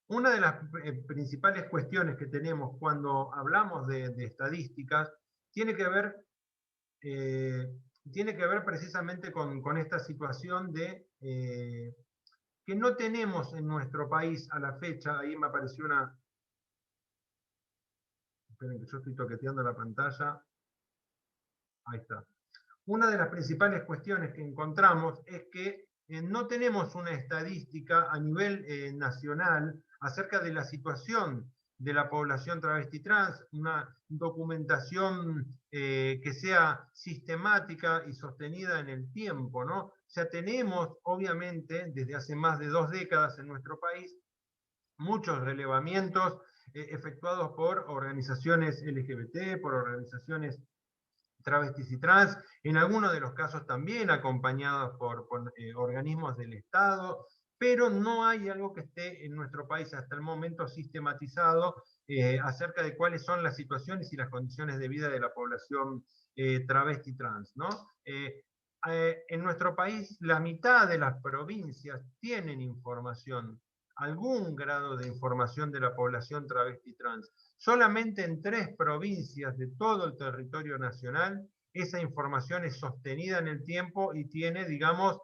Una de las principales cuestiones que tenemos cuando hablamos de estadísticas tiene que ver precisamente con esta situación de que no tenemos en nuestro país a la fecha. Ahí me apareció una... Esperen que yo estoy toqueteando la pantalla. Ahí está. Una de las principales cuestiones que encontramos es que no tenemos una estadística a nivel nacional acerca de la situación de la población travesti trans, una documentación que sea sistemática y sostenida en el tiempo, ¿no? O sea, tenemos, obviamente, desde hace más de 2 décadas en nuestro país, muchos relevamientos efectuados por organizaciones LGBT, por organizaciones travestis y trans, en algunos de los casos también acompañados por organismos del Estado, pero no hay algo que esté en nuestro país hasta el momento sistematizado acerca de cuáles son las situaciones y las condiciones de vida de la población travesti trans, ¿no? En nuestro país, la mitad de las provincias tienen información algún grado de información de la población travesti trans. Solamente en 3 provincias de todo el territorio nacional esa información es sostenida en el tiempo y tiene, digamos,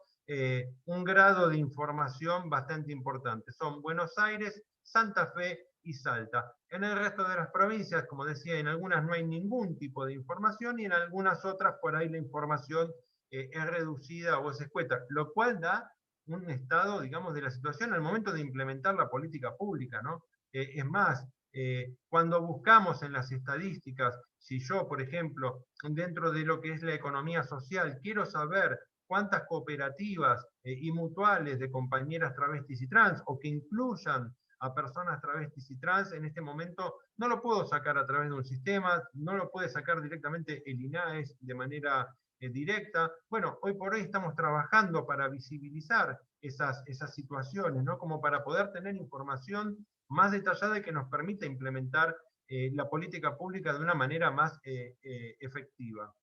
un grado de información bastante importante. Son Buenos Aires, Santa Fe y Salta. En el resto de las provincias, como decía, en algunas no hay ningún tipo de información y en algunas otras por ahí la información es reducida o es escueta, lo cual da un estado, digamos, de la situación al momento de implementar la política pública, ¿no? Es más, cuando buscamos en las estadísticas, si yo, por ejemplo, dentro de lo que es la economía social, quiero saber cuántas cooperativas y mutuales de compañeras travestis y trans, o que incluyan a personas travestis y trans, en este momento no lo puedo sacar a través de un sistema, no lo puede sacar directamente el INAES de manera directa. Bueno, hoy por hoy estamos trabajando para visibilizar esas situaciones, ¿no? Como para poder tener información más detallada y que nos permita implementar la política pública de una manera más efectiva.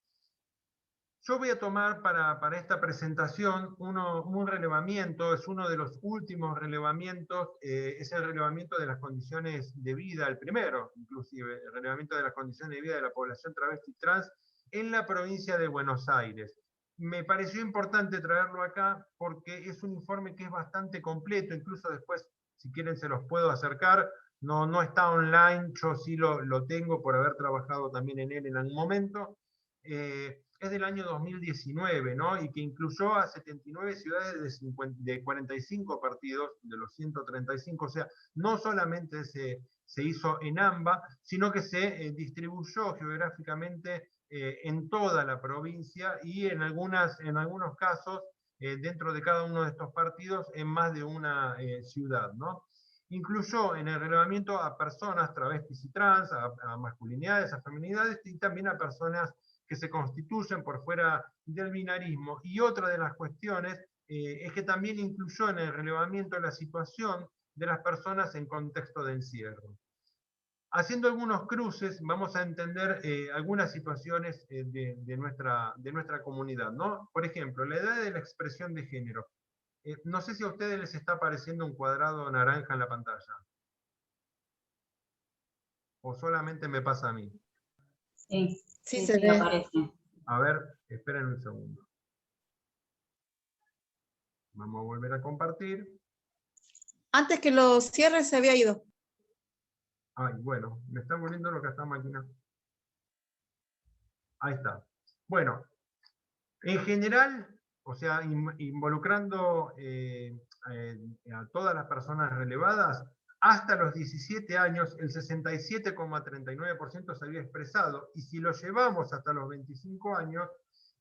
Yo voy a tomar para esta presentación un relevamiento, es uno de los últimos relevamientos, es el relevamiento de las condiciones de vida, el primero inclusive, el relevamiento de las condiciones de vida de la población travesti trans en la provincia de Buenos Aires. Me pareció importante traerlo acá porque es un informe que es bastante completo, incluso después, si quieren, se los puedo acercar. No está online, yo sí lo tengo por haber trabajado también en él en algún momento. Es del año 2019, ¿no? Y que incluyó a 79 ciudades de 45 partidos, de los 135, o sea, no solamente se hizo en AMBA, sino que se distribuyó geográficamente en toda la provincia y en algunos casos, dentro de cada uno de estos partidos, en más de una ciudad, ¿no? Incluyó en el relevamiento a personas travestis y trans, a masculinidades, a feminidades, y también a personas que se constituyen por fuera del binarismo. Y otra de las cuestiones es que también incluyó en el relevamiento la situación de las personas en contexto de encierro. Haciendo algunos cruces, vamos a entender algunas situaciones de nuestra comunidad, ¿no? Por ejemplo, la edad de la expresión de género. No sé si a ustedes les está apareciendo un cuadrado naranja en la pantalla. ¿O solamente me pasa a mí? Sí, se ve. Aparece. A ver, esperen un segundo. Vamos a volver a compartir. Antes que lo cierre se había ido. Ay, bueno, me está volviendo lo que está máquina. Ahí está. Bueno, en general, o sea, involucrando a todas las personas relevadas, hasta los 17 años el 67,39% se había expresado, y si lo llevamos hasta los 25 años,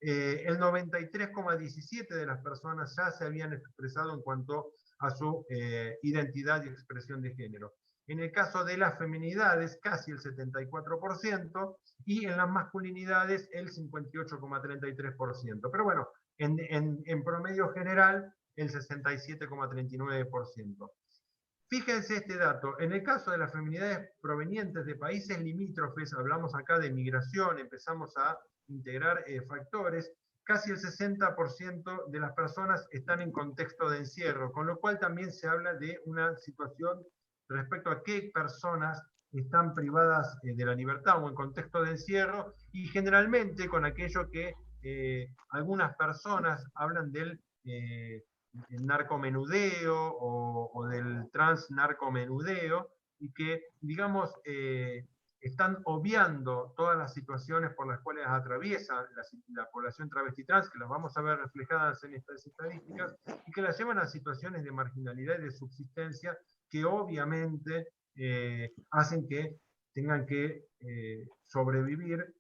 el 93,17% de las personas ya se habían expresado en cuanto a su identidad y expresión de género. En el caso de las feminidades, casi el 74%, y en las masculinidades el 58,33%. Pero bueno, en promedio general, el 67,39%. Fíjense este dato, en el caso de las feminidades provenientes de países limítrofes, hablamos acá de migración, empezamos a integrar factores, casi el 60% de las personas están en contexto de encierro, con lo cual también se habla de una situación respecto a qué personas están privadas de la libertad o en contexto de encierro, y generalmente con aquello que algunas personas hablan del narcomenudeo o del transnarcomenudeo, y que, digamos, están obviando todas las situaciones por las cuales atraviesa la población travesti trans, que las vamos a ver reflejadas en estas estadísticas, y que las llevan a situaciones de marginalidad y de subsistencia que obviamente hacen que tengan que sobrevivir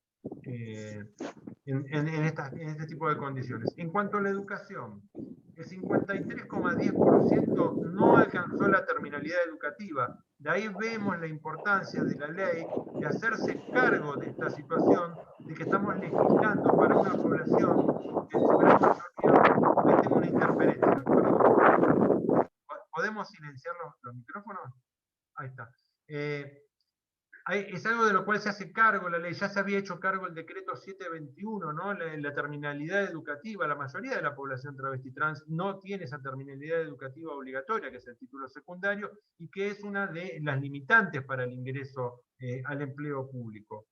en este tipo de condiciones. En cuanto a la educación, el 53,10% no alcanzó la terminalidad educativa. De ahí vemos la importancia de la ley de hacerse cargo de esta situación, de que estamos legislando para una población que en su gran mayoría, ahí tengo una interferencia, ¿podemos silenciar los micrófonos? Ahí está. es algo de lo cual se hace cargo la ley, ya se había hecho cargo el decreto 721, ¿no? La terminalidad educativa. La mayoría de la población travesti trans no tiene esa terminalidad educativa obligatoria, que es el título secundario, y que es una de las limitantes para el ingreso al empleo público.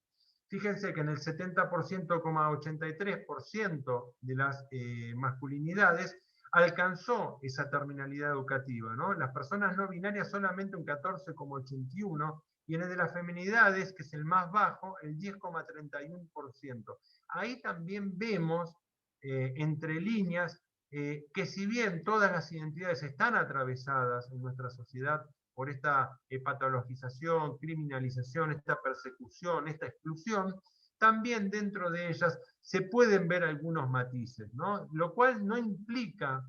Fíjense que en el 70,83% de las masculinidades alcanzó esa terminalidad educativa, ¿no? Las personas no binarias solamente un 14,81%, y en el de las feminidades, que es el más bajo, el 10,31%. Ahí también vemos, entre líneas, que si bien todas las identidades están atravesadas en nuestra sociedad por esta patologización, criminalización, esta persecución, esta exclusión, también dentro de ellas se pueden ver algunos matices, ¿no? Lo cual no implica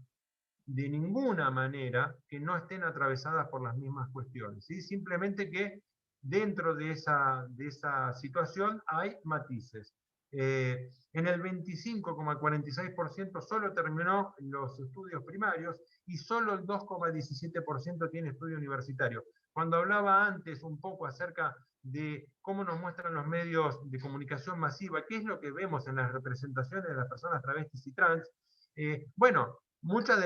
de ninguna manera que no estén atravesadas por las mismas cuestiones, ¿sí? Simplemente que dentro de esa situación hay matices. En el 25,46% solo terminó los estudios primarios y solo el 2,17% tiene estudio universitario. Cuando hablaba antes un poco acerca de cómo nos muestran los medios de comunicación masiva, qué es lo que vemos en las representaciones de las personas travestis y trans, bueno, muchas,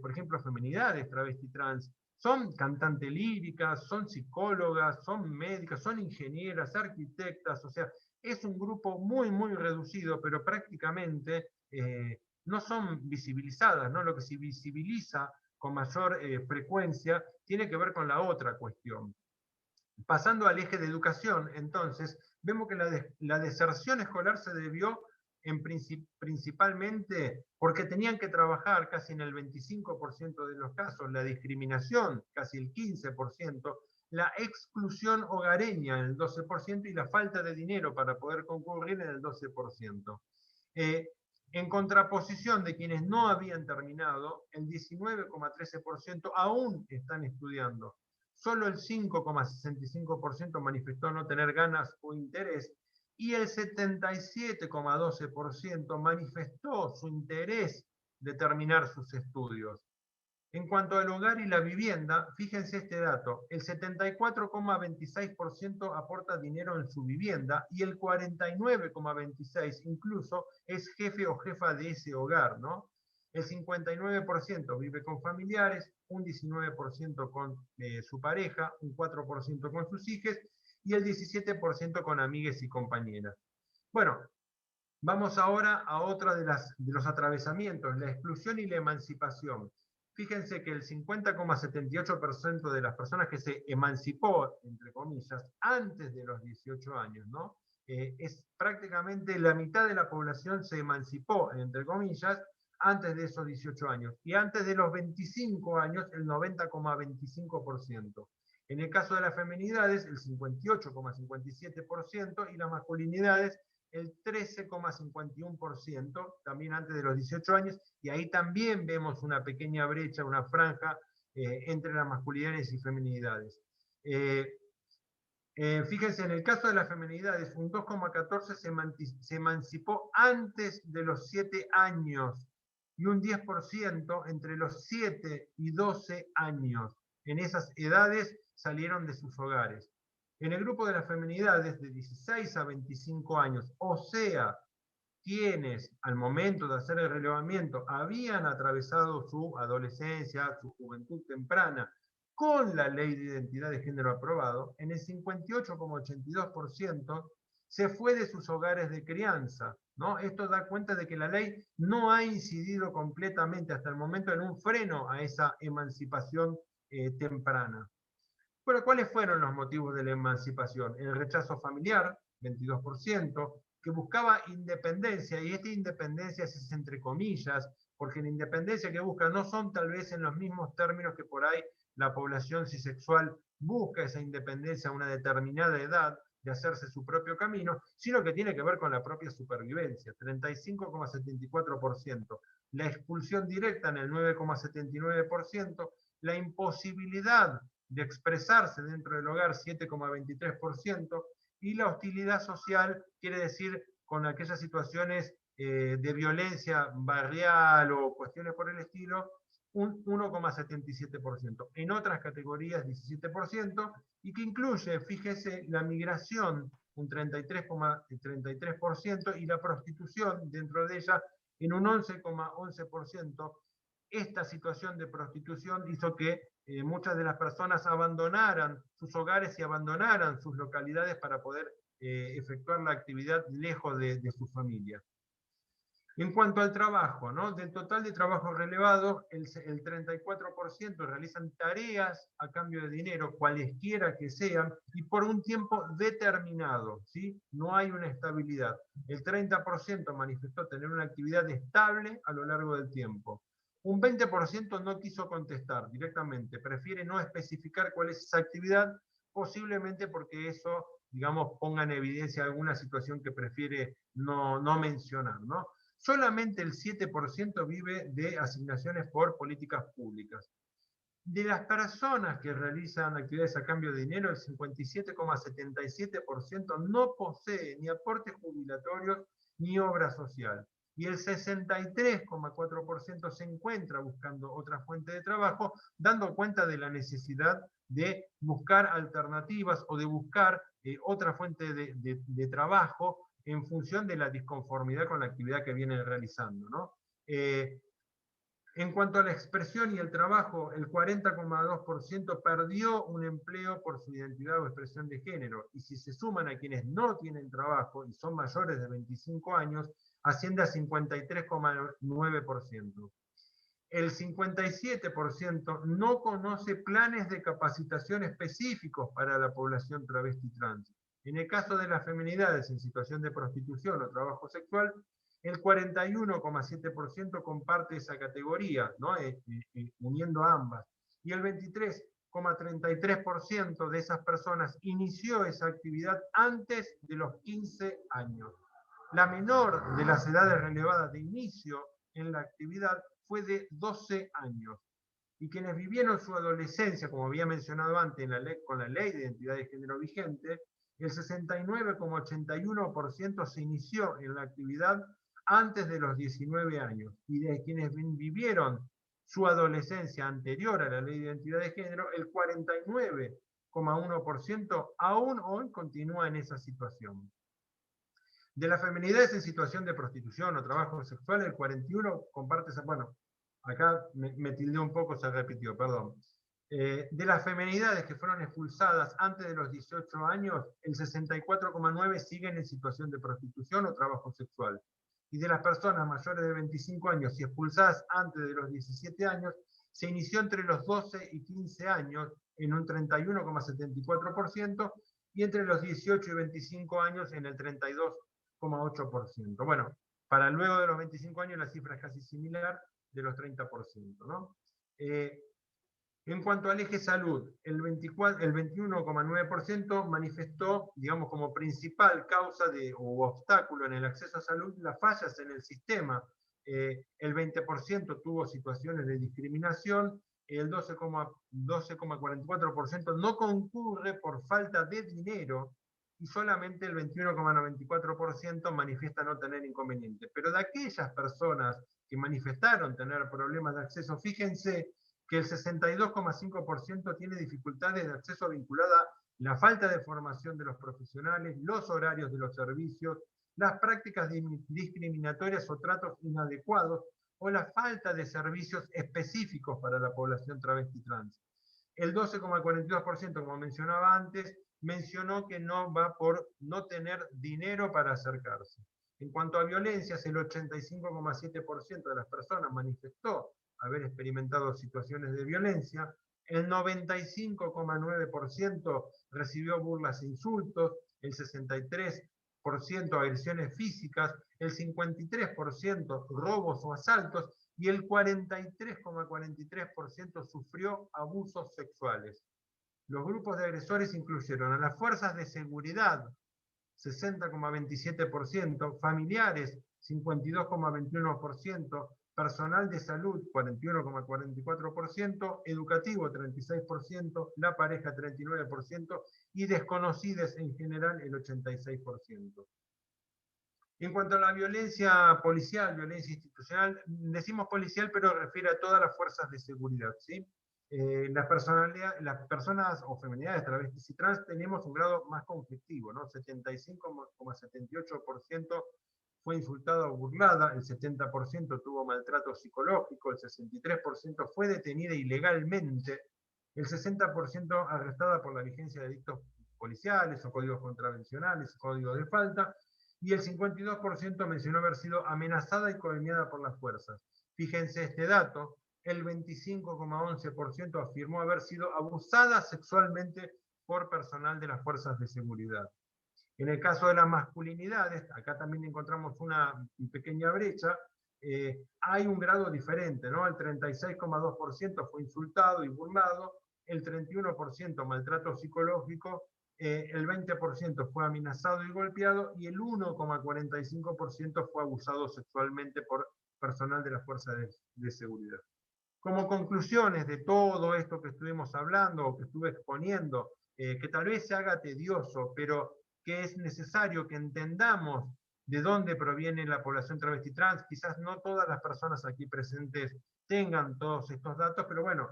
por ejemplo, feminidades travesti trans, son cantantes líricas, son psicólogas, son médicas, son ingenieras, arquitectas, o sea, es un grupo muy, muy reducido, pero prácticamente no son visibilizadas, ¿no? Lo que se visibiliza con mayor frecuencia tiene que ver con la otra cuestión. Pasando al eje de educación, entonces, vemos que la deserción escolar se debió principalmente porque tenían que trabajar casi en el 25% de los casos, la discriminación casi el 15%, la exclusión hogareña en el 12% y la falta de dinero para poder concurrir en el 12%. En contraposición de quienes no habían terminado, el 19,13% aún están estudiando. Solo el 5,65% manifestó no tener ganas o interés, y el 77,12% manifestó su interés de terminar sus estudios. En cuanto al hogar y la vivienda, fíjense este dato, el 74,26% aporta dinero en su vivienda y el 49,26% incluso es jefe o jefa de ese hogar, ¿no? El 59% vive con familiares, un 19% con su pareja, un 4% con sus hijos y el 17% con amigues y compañeras. Bueno, vamos ahora a otra de los atravesamientos, la exclusión y la emancipación. Fíjense que el 50,78% de las personas que se emancipó, entre comillas, antes de los 18 años, ¿no? Es prácticamente la mitad de la población se emancipó, entre comillas, antes de esos 18 años. Y antes de los 25 años, el 90,25%. En el caso de las feminidades, el 58,57%, y las masculinidades, el 13,51%, también antes de los 18 años, y ahí también vemos una pequeña brecha, una franja entre las masculinidades y feminidades. Fíjense, en el caso de las feminidades, un 2,14% se emancipó antes de los 7 años, y un 10% entre los 7 y 12 años. En esas edades salieron de sus hogares. En el grupo de las feminidades de 16 a 25 años, o sea, quienes al momento de hacer el relevamiento habían atravesado su adolescencia, su juventud temprana, con la ley de identidad de género aprobado, en el 58,82% se fue de sus hogares de crianza, ¿no? Esto da cuenta de que la ley no ha incidido completamente hasta el momento en un freno a esa emancipación temprana. Bueno, ¿cuáles fueron los motivos de la emancipación? El rechazo familiar, 22%, que buscaba independencia, y esta independencia es entre comillas, porque la independencia que busca no son tal vez en los mismos términos que por ahí la población cisexual busca esa independencia a una determinada edad de hacerse su propio camino, sino que tiene que ver con la propia supervivencia, 35,74%, la expulsión directa en el 9,79%, la imposibilidad de expresarse dentro del hogar, 7,23%, y la hostilidad social, quiere decir con aquellas situaciones de violencia barrial o cuestiones por el estilo, un 1,77%. En otras categorías 17%, y que incluye, fíjese, la migración, un 33,33%, y la prostitución dentro de ella en un 11,11%. Esta situación de prostitución hizo que muchas de las personas abandonaran sus hogares y abandonaran sus localidades para poder efectuar la actividad lejos de su familia. En cuanto al trabajo, ¿no? Del total de trabajo relevado, el 34% realizan tareas a cambio de dinero, cualesquiera que sean, y por un tiempo determinado, ¿sí? No hay una estabilidad. El 30% manifestó tener una actividad estable a lo largo del tiempo. Un 20% no quiso contestar directamente, prefiere no especificar cuál es esa actividad, posiblemente porque eso, digamos, ponga en evidencia alguna situación que prefiere no mencionar, ¿no? Solamente el 7% vive de asignaciones por políticas públicas. De las personas que realizan actividades a cambio de dinero, el 57,77% no posee ni aportes jubilatorios ni obra social. Y el 63,4% se encuentra buscando otra fuente de trabajo, dando cuenta de la necesidad de buscar alternativas o de buscar otra fuente de trabajo en función de la disconformidad con la actividad que vienen realizando, ¿no? En cuanto a la expresión y el trabajo, el 40,2% perdió un empleo por su identidad o expresión de género, y si se suman a quienes no tienen trabajo y son mayores de 25 años, asciende a 53,9%. El 57% no conoce planes de capacitación específicos para la población travesti trans. En el caso de las feminidades en situación de prostitución o trabajo sexual, el 41,7% comparte esa categoría, ¿no? Uniendo ambas. Y el 23,33% de esas personas inició esa actividad antes de los 15 años. La menor de las edades relevadas de inicio en la actividad fue de 12 años. Y quienes vivieron su adolescencia, como había mencionado antes, con la ley de identidad de género vigente, el 69,81% se inició en la actividad antes de los 19 años, y de quienes vivieron su adolescencia anterior a la ley de identidad de género, el 49,1% aún hoy continúa en esa situación. De las feminidades en situación de prostitución o trabajo sexual, el 41% comparte esa... Bueno, acá me tildé un poco, se repitió, perdón. De las feminidades que fueron expulsadas antes de los 18 años, el 64,9% siguen en situación de prostitución o trabajo sexual. Y de las personas mayores de 25 años y expulsadas antes de los 17 años, se inició entre los 12 y 15 años en un 31,74%, y entre los 18 y 25 años en el 32,8%. Bueno, para luego de los 25 años la cifra es casi similar, de los 30%, ¿no? En cuanto al eje salud, el 21,9% manifestó, digamos, como principal causa o obstáculo en el acceso a salud las fallas en el sistema. El 20% tuvo situaciones de discriminación, el 12,44% no concurre por falta de dinero, y solamente el 21,94% manifiesta no tener inconveniente. Pero de aquellas personas que manifestaron tener problemas de acceso, fíjense que el 62,5% tiene dificultades de acceso vinculada a la falta de formación de los profesionales, los horarios de los servicios, las prácticas discriminatorias o tratos inadecuados, o la falta de servicios específicos para la población travesti trans. El 12,42%, como mencionaba antes, mencionó que no va por no tener dinero para acercarse. En cuanto a violencias, el 85,7% de las personas manifestó haber experimentado situaciones de violencia, el 95,9% recibió burlas e insultos, el 63% agresiones físicas, el 53% robos o asaltos, y el 43,43% sufrió abusos sexuales. Los grupos de agresores incluyeron a las fuerzas de seguridad, 60,27%, familiares, 52,21%, personal de salud, 41,44%, educativo, 36%, la pareja, 39%, y desconocidos en general, el 86%. En cuanto a la violencia policial, violencia institucional, decimos policial, pero refiere a todas las fuerzas de seguridad, ¿sí? Las personas o feminidades, travestis y trans tenemos un grado más conflictivo, ¿no? 75,78% fue insultada o burlada, el 70% tuvo maltrato psicológico, el 63% fue detenida ilegalmente, el 60% arrestada por la vigencia de delitos policiales o códigos contravencionales, código de falta, y el 52% mencionó haber sido amenazada y coheñada por las fuerzas. Fíjense este dato, el 25,11% afirmó haber sido abusada sexualmente por personal de las fuerzas de seguridad. En el caso de las masculinidades, acá también encontramos una pequeña brecha, hay un grado diferente, ¿no? El 36,2% fue insultado y burlado, el 31% maltrato psicológico, el 20% fue amenazado y golpeado, y el 1,45% fue abusado sexualmente por personal de las fuerzas de seguridad. Como conclusiones de todo esto que estuvimos hablando, o que estuve exponiendo, que tal vez se haga tedioso, pero que es necesario que entendamos de dónde proviene la población travesti trans. Quizás no todas las personas aquí presentes tengan todos estos datos, pero bueno,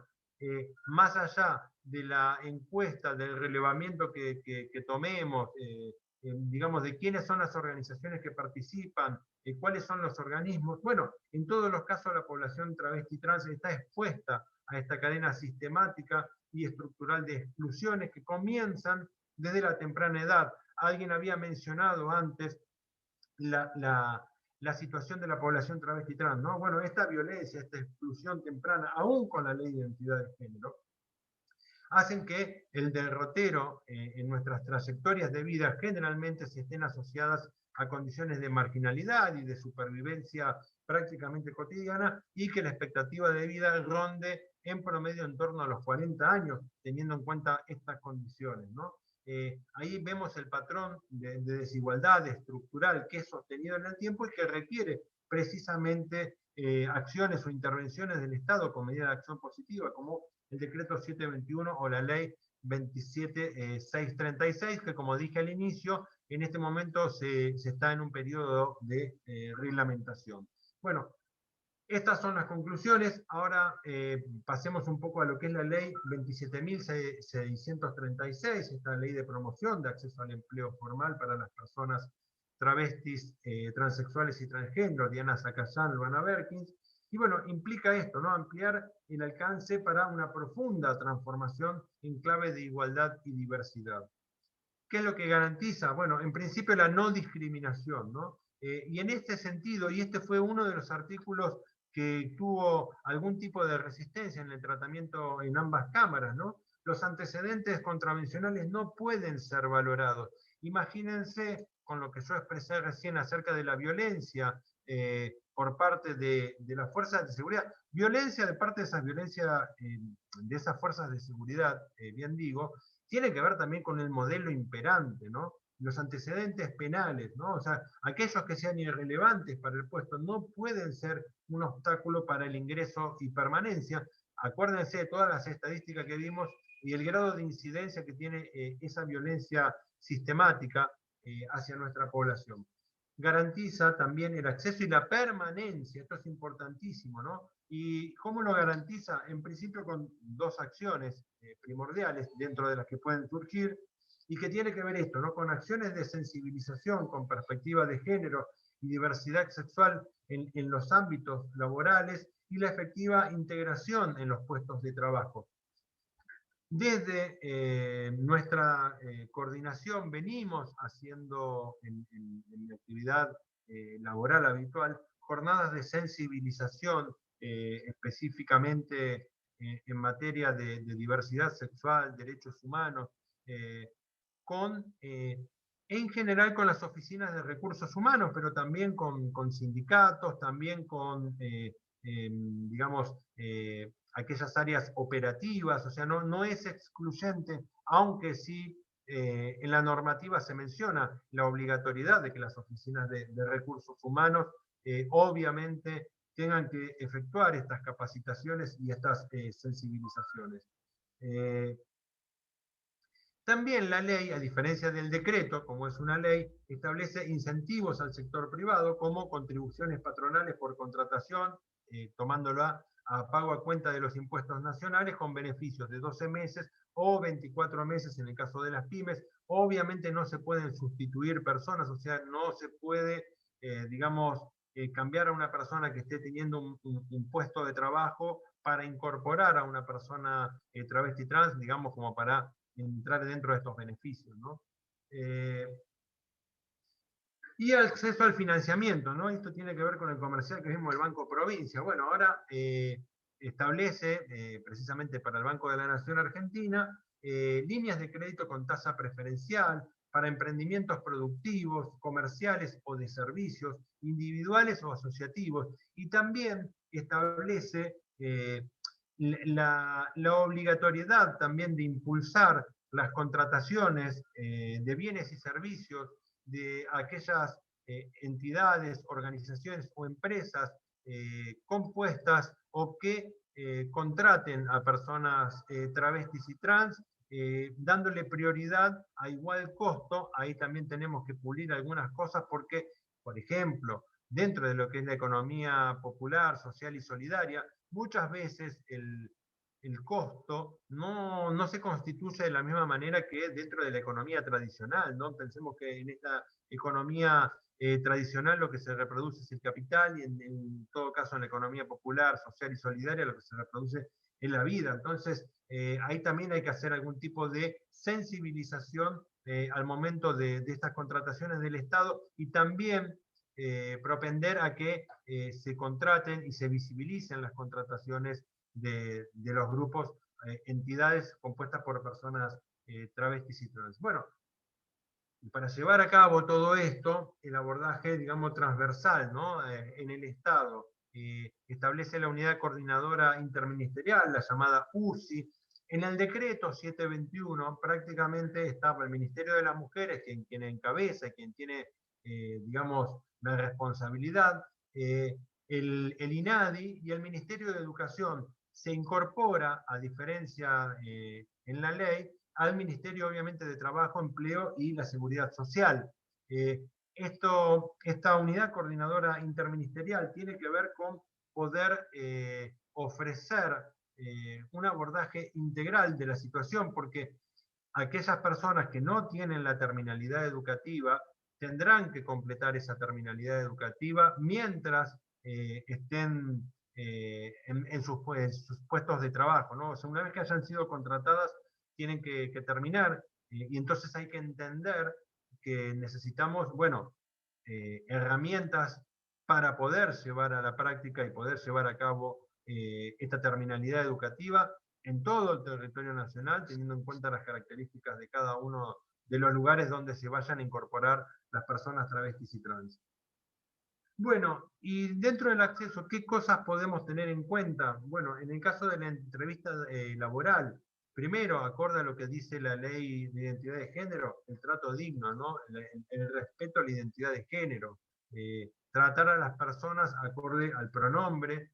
más allá de la encuesta, del relevamiento que tomemos, digamos, de quiénes son las organizaciones que participan, cuáles son los organismos, bueno, en todos los casos la población travesti trans está expuesta a esta cadena sistemática y estructural de exclusiones que comienzan desde la temprana edad. Alguien había mencionado antes la situación de la población travesti trans, ¿no? Bueno, esta violencia, esta exclusión temprana, aún con la ley de identidad de género, hacen que el derrotero en nuestras trayectorias de vida generalmente se estén asociadas a condiciones de marginalidad y de supervivencia prácticamente cotidiana, y que la expectativa de vida ronde en promedio en torno a los 40 años, teniendo en cuenta estas condiciones, ¿no? Ahí vemos el patrón de desigualdad estructural que es sostenido en el tiempo y que requiere precisamente acciones o intervenciones del Estado con medida de acción positiva, como el decreto 721 o la ley 27636, que como dije al inicio, en este momento se está en un periodo de reglamentación. Bueno, estas son las conclusiones. Ahora pasemos un poco a lo que es la ley 27.636, esta ley de promoción de acceso al empleo formal para las personas travestis, transexuales y transgénero, Diana Zacayán, Luana Berkins. Y bueno, implica esto, ¿no? Ampliar el alcance para una profunda transformación en clave de igualdad y diversidad. ¿Qué es lo que garantiza? Bueno, en principio la no discriminación, ¿no? Y en este sentido, y este fue uno de los artículos que tuvo algún tipo de resistencia en el tratamiento en ambas cámaras, ¿no? Los antecedentes contravencionales no pueden ser valorados. Imagínense con lo que yo expresé recién acerca de la violencia por parte de las fuerzas de seguridad. Violencia de parte de esas violencias, de esas fuerzas de seguridad, bien digo, tiene que ver también con el modelo imperante, ¿no? Los antecedentes penales, ¿no? O sea, aquellos que sean irrelevantes para el puesto no pueden ser un obstáculo para el ingreso y permanencia. Acuérdense de todas las estadísticas que vimos y el grado de incidencia que tiene esa violencia sistemática hacia nuestra población. Garantiza también el acceso y la permanencia, esto es importantísimo, ¿no? ¿Y cómo lo garantiza? En principio con dos acciones primordiales dentro de las que pueden surgir, y que tiene que ver esto, ¿no? Con acciones de sensibilización, con perspectiva de género y diversidad sexual en los ámbitos laborales, y la efectiva integración en los puestos de trabajo. Desde nuestra coordinación venimos haciendo en mi actividad laboral habitual jornadas de sensibilización específicamente en materia de diversidad sexual, derechos humanos, en general con las oficinas de recursos humanos, pero también con sindicatos, también con, digamos, aquellas áreas operativas, o sea, no es excluyente, aunque sí en la normativa se menciona la obligatoriedad de que las oficinas de recursos humanos obviamente tengan que efectuar estas capacitaciones y estas sensibilizaciones. También la ley, a diferencia del decreto, como es una ley, establece incentivos al sector privado como contribuciones patronales por contratación, tomándola a pago a cuenta de los impuestos nacionales con beneficios de 12 meses o 24 meses en el caso de las pymes. Obviamente no se pueden sustituir personas, o sea, no se puede, digamos, cambiar a una persona que esté teniendo un puesto de trabajo para incorporar a una persona travesti trans, digamos, como para entrar dentro de estos beneficios, ¿no? Y acceso al financiamiento, ¿no? Esto tiene que ver con el comercial que vimos del Banco Provincia. Bueno, ahora establece, precisamente para el Banco de la Nación Argentina, líneas de crédito con tasa preferencial para emprendimientos productivos, comerciales o de servicios, individuales o asociativos, y también establece la obligatoriedad también de impulsar las contrataciones de bienes y servicios de aquellas entidades, organizaciones o empresas compuestas o que contraten a personas travestis y trans, dándole prioridad a igual costo. Ahí también tenemos que pulir algunas cosas porque, por ejemplo, dentro de lo que es la economía popular, social y solidaria, muchas veces el costo no se constituye de la misma manera que dentro de la economía tradicional, ¿no? Pensemos que en esta economía tradicional lo que se reproduce es el capital, y en todo caso en la economía popular, social y solidaria lo que se reproduce es la vida. Entonces, ahí también hay que hacer algún tipo de sensibilización al momento de estas contrataciones del Estado, y también propender a que se contraten y se visibilicen las contrataciones de los grupos, entidades compuestas por personas travestis y trans. Bueno, para llevar a cabo todo esto, el abordaje, digamos, transversal, ¿no? En el Estado, establece la unidad coordinadora interministerial, la llamada UCI. En el decreto 721 prácticamente estaba el Ministerio de las Mujeres, quien encabeza, quien tiene, digamos, la responsabilidad, el INADI y el Ministerio de Educación. Se incorpora, a diferencia en la ley, al Ministerio, obviamente, de Trabajo, Empleo y la Seguridad Social. Esta unidad coordinadora interministerial tiene que ver con poder ofrecer un abordaje integral de la situación, porque aquellas personas que no tienen la terminalidad educativa tendrán que completar esa terminalidad educativa mientras estén en sus puestos de trabajo, ¿no? O sea, una vez que hayan sido contratadas, tienen que terminar, y entonces hay que entender que necesitamos, bueno, herramientas para poder llevar a la práctica y poder llevar a cabo esta terminalidad educativa en todo el territorio nacional, teniendo en cuenta las características de cada uno de los lugares donde se vayan a incorporar las personas travestis y trans. Bueno, y dentro del acceso, ¿qué cosas podemos tener en cuenta? Bueno, en el caso de la entrevista laboral, primero, acorde a lo que dice la ley de identidad de género, el trato digno, ¿no? El respeto a la identidad de género, tratar a las personas acorde al pronombre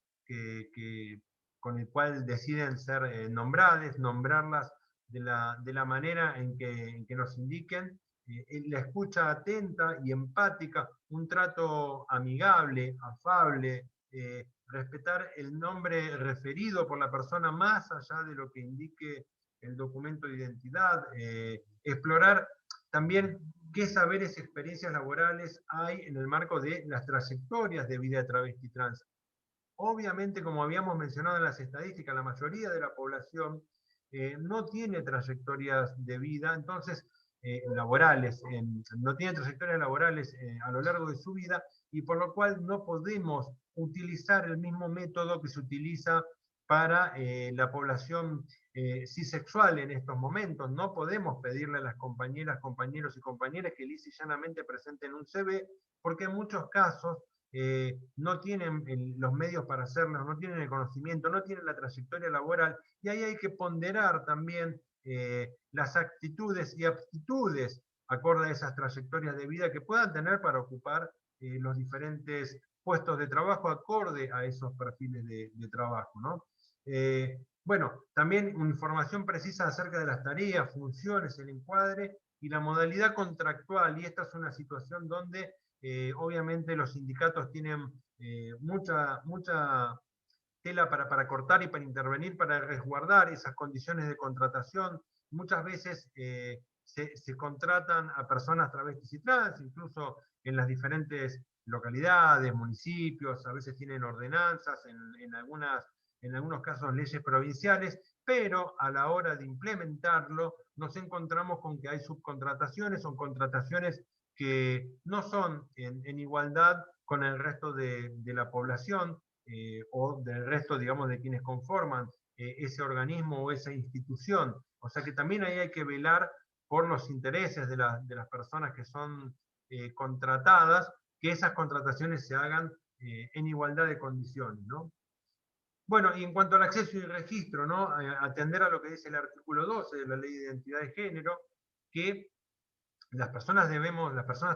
con el cual deciden ser nombrarlas de la manera en que nos indiquen, la escucha atenta y empática, un trato amigable, afable, respetar el nombre referido por la persona más allá de lo que indique el documento de identidad, explorar también qué saberes y experiencias laborales hay en el marco de las trayectorias de vida de travesti trans. Obviamente, como habíamos mencionado en las estadísticas, la mayoría de la población no tiene trayectorias de vida, entonces, laborales, no tiene trayectorias laborales a lo largo de su vida, y por lo cual no podemos utilizar el mismo método que se utiliza para la población cisexual en estos momentos. No podemos pedirle a las compañeras, compañeros y compañeras que lisa y llanamente presenten un CV, porque en muchos casos no tienen los medios para hacerlo, no tienen el conocimiento, no tienen la trayectoria laboral, y ahí hay que ponderar también las actitudes y aptitudes acorde a esas trayectorias de vida que puedan tener para ocupar los diferentes puestos de trabajo acorde a esos perfiles de trabajo, ¿no? Bueno, también información precisa acerca de las tareas, funciones, el encuadre y la modalidad contractual, y esta es una situación donde obviamente los sindicatos tienen mucha tela para cortar y para intervenir, para resguardar esas condiciones de contratación. Muchas veces se contratan a personas travestis y trans, incluso en las diferentes localidades, municipios, a veces tienen ordenanzas, en algunos casos leyes provinciales, pero a la hora de implementarlo nos encontramos con que hay subcontrataciones, son contrataciones que no son en igualdad con el resto de la población, o del resto, digamos, de quienes conforman ese organismo o esa institución. O sea que también ahí hay que velar por los intereses de las personas que son contratadas, que esas contrataciones se hagan en igualdad de condiciones, ¿no? Bueno, y en cuanto al acceso y registro, ¿no? Atender a lo que dice el artículo 12 de la Ley de Identidad de Género, que las personas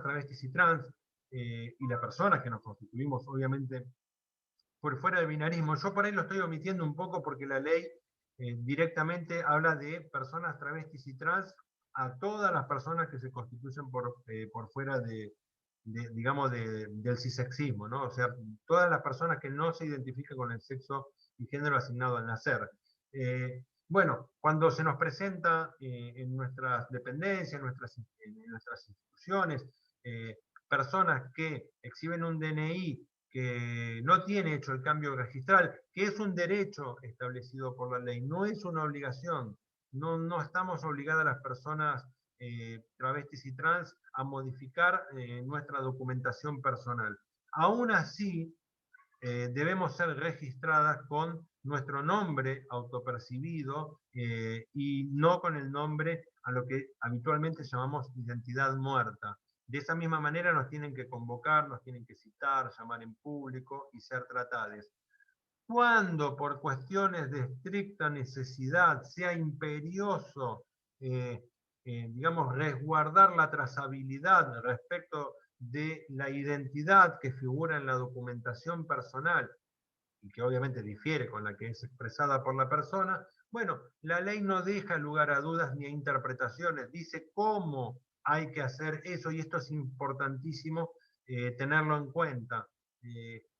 travestis y trans, y las personas que nos constituimos, obviamente, por fuera del binarismo. Yo por ahí lo estoy omitiendo un poco porque la ley directamente habla de personas travestis y trans a todas las personas que se constituyen por fuera digamos, del cisexismo, ¿no? O sea, todas las personas que no se identifican con el sexo y género asignado al nacer. Bueno, cuando se nos presenta en nuestras dependencias, en nuestras instituciones, personas que exhiben un DNI que no tiene hecho el cambio registral, que es un derecho establecido por la ley, no es una obligación. No estamos obligadas a las personas travestis y trans a modificar nuestra documentación personal. Aún así, debemos ser registradas con nuestro nombre autopercibido y no con el nombre a lo que habitualmente llamamos identidad muerta. De esa misma manera nos tienen que convocar, nos tienen que citar, llamar en público y ser tratadas. Cuando por cuestiones de estricta necesidad sea imperioso, digamos, resguardar la trazabilidad respecto de la identidad que figura en la documentación personal, y que obviamente difiere con la que es expresada por la persona, bueno, la ley no deja lugar a dudas ni a interpretaciones, dice cómo hay que hacer eso, y esto es importantísimo tenerlo en cuenta.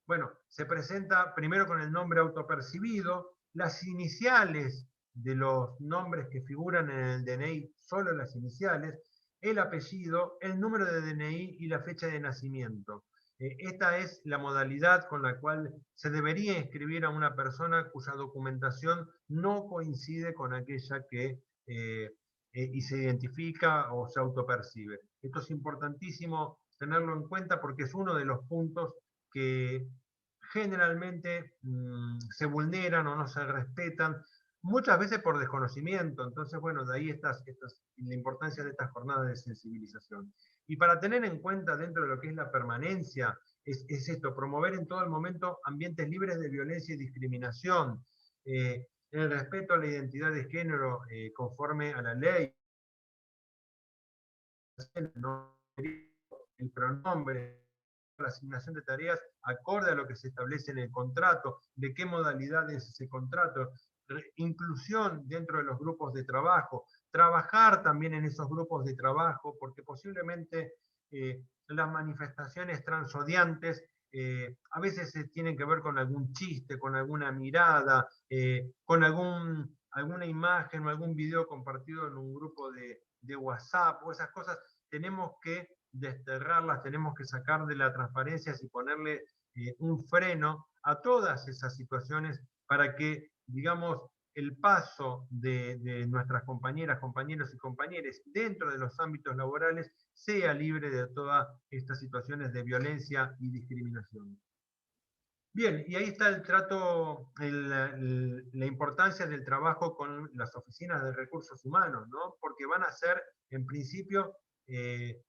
Bueno, se presenta primero con el nombre autopercibido, las iniciales de los nombres que figuran en el DNI, solo las iniciales, el apellido, el número de DNI y la fecha de nacimiento. Esta es la modalidad con la cual se debería inscribir a una persona cuya documentación no coincide con aquella que y se identifica o se autopercibe. Esto es importantísimo tenerlo en cuenta porque es uno de los puntos que generalmente se vulneran o no se respetan, muchas veces por desconocimiento. Entonces, bueno, de ahí la importancia de estas jornadas de sensibilización. Y para tener en cuenta dentro de lo que es la permanencia, es esto, promover en todo el momento ambientes libres de violencia y discriminación, el respeto a la identidad de género conforme a la ley, el pronombre, la asignación de tareas acorde a lo que se establece en el contrato, de qué modalidad es ese contrato, inclusión dentro de los grupos de trabajo, trabajar también en esos grupos de trabajo, porque posiblemente las manifestaciones transodiantes a veces tienen que ver con algún chiste, con alguna mirada, con alguna imagen o algún video compartido en un grupo de WhatsApp o esas cosas. Tenemos que desterrarlas, tenemos que sacar de la transparencia y ponerle un freno a todas esas situaciones para que, digamos, el paso de nuestras compañeras, compañeros y compañeres dentro de los ámbitos laborales sea libre de todas estas situaciones de violencia y discriminación. Bien, y ahí está el trato, la importancia del trabajo con las oficinas de recursos humanos, ¿no? Porque van a ser, en principio,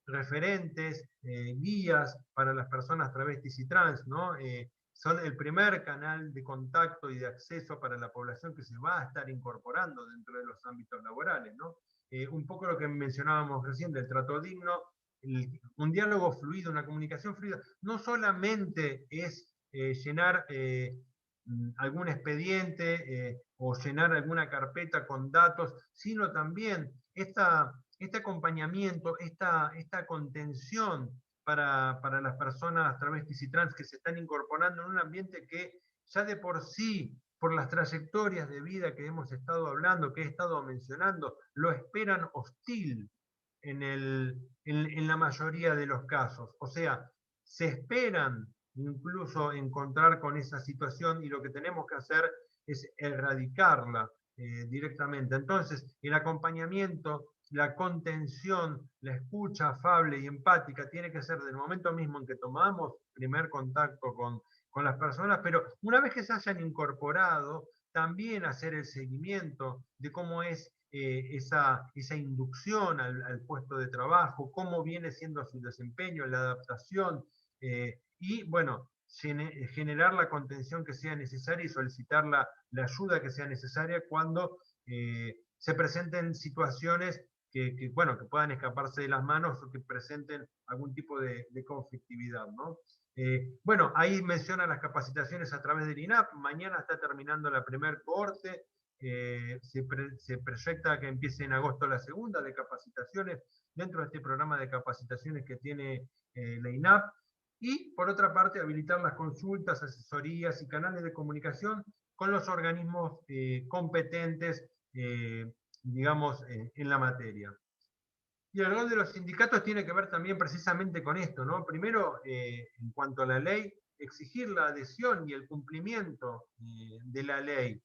referentes, guías para las personas travestis y trans, ¿no? Son el primer canal de contacto y de acceso para la población que se va a estar incorporando dentro de los ámbitos laborales, ¿no? Un poco lo que mencionábamos recién del trato digno, un diálogo fluido, una comunicación fluida, no solamente es llenar algún expediente o llenar alguna carpeta con datos, sino también este acompañamiento, esta contención para las personas travestis y trans que se están incorporando en un ambiente que ya de por sí, por las trayectorias de vida que hemos estado hablando, que he estado mencionando, lo esperan hostil en la mayoría de los casos. O sea, se esperan incluso encontrar con esa situación y lo que tenemos que hacer es erradicarla directamente. Entonces, el acompañamiento, la contención, la escucha afable y empática tiene que ser del momento mismo en que tomamos primer contacto con las personas, pero una vez que se hayan incorporado, también hacer el seguimiento de cómo es esa inducción al puesto de trabajo, cómo viene siendo su desempeño, la adaptación, y bueno, generar la contención que sea necesaria y solicitar la ayuda que sea necesaria cuando se presenten situaciones que puedan escaparse de las manos o que presenten algún tipo de conflictividad, ¿no? Bueno, ahí menciona las capacitaciones a través del INAP. Mañana está terminando la primer cohorte. Se proyecta que empiece en agosto la segunda de capacitaciones dentro de este programa de capacitaciones que tiene la INAP. Y, por otra parte, habilitar las consultas, asesorías y canales de comunicación con los organismos competentes, digamos, en la materia. Y el rol de los sindicatos tiene que ver también precisamente con esto, ¿no? Primero, en cuanto a la ley, exigir la adhesión y el cumplimiento de la ley,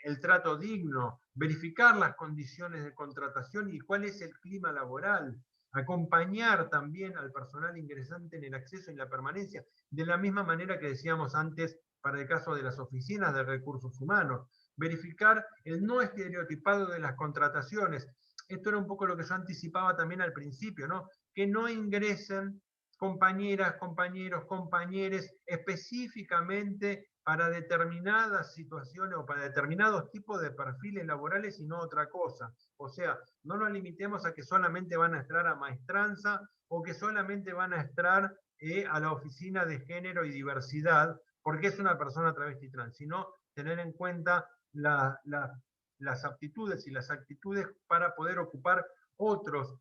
el trato digno, verificar las condiciones de contratación y cuál es el clima laboral, acompañar también al personal ingresante en el acceso y la permanencia, de la misma manera que decíamos antes para el caso de las oficinas de recursos humanos, verificar el no estereotipado de las contrataciones. Esto era un poco lo que yo anticipaba también al principio, ¿no? Que no ingresen compañeras, compañeros, compañeres específicamente para determinadas situaciones o para determinados tipos de perfiles laborales y no otra cosa. O sea, no nos limitemos a que solamente van a entrar a maestranza o que solamente van a entrar a la oficina de género y diversidad porque es una persona travesti trans, sino tener en cuenta las aptitudes y las actitudes para poder ocupar otros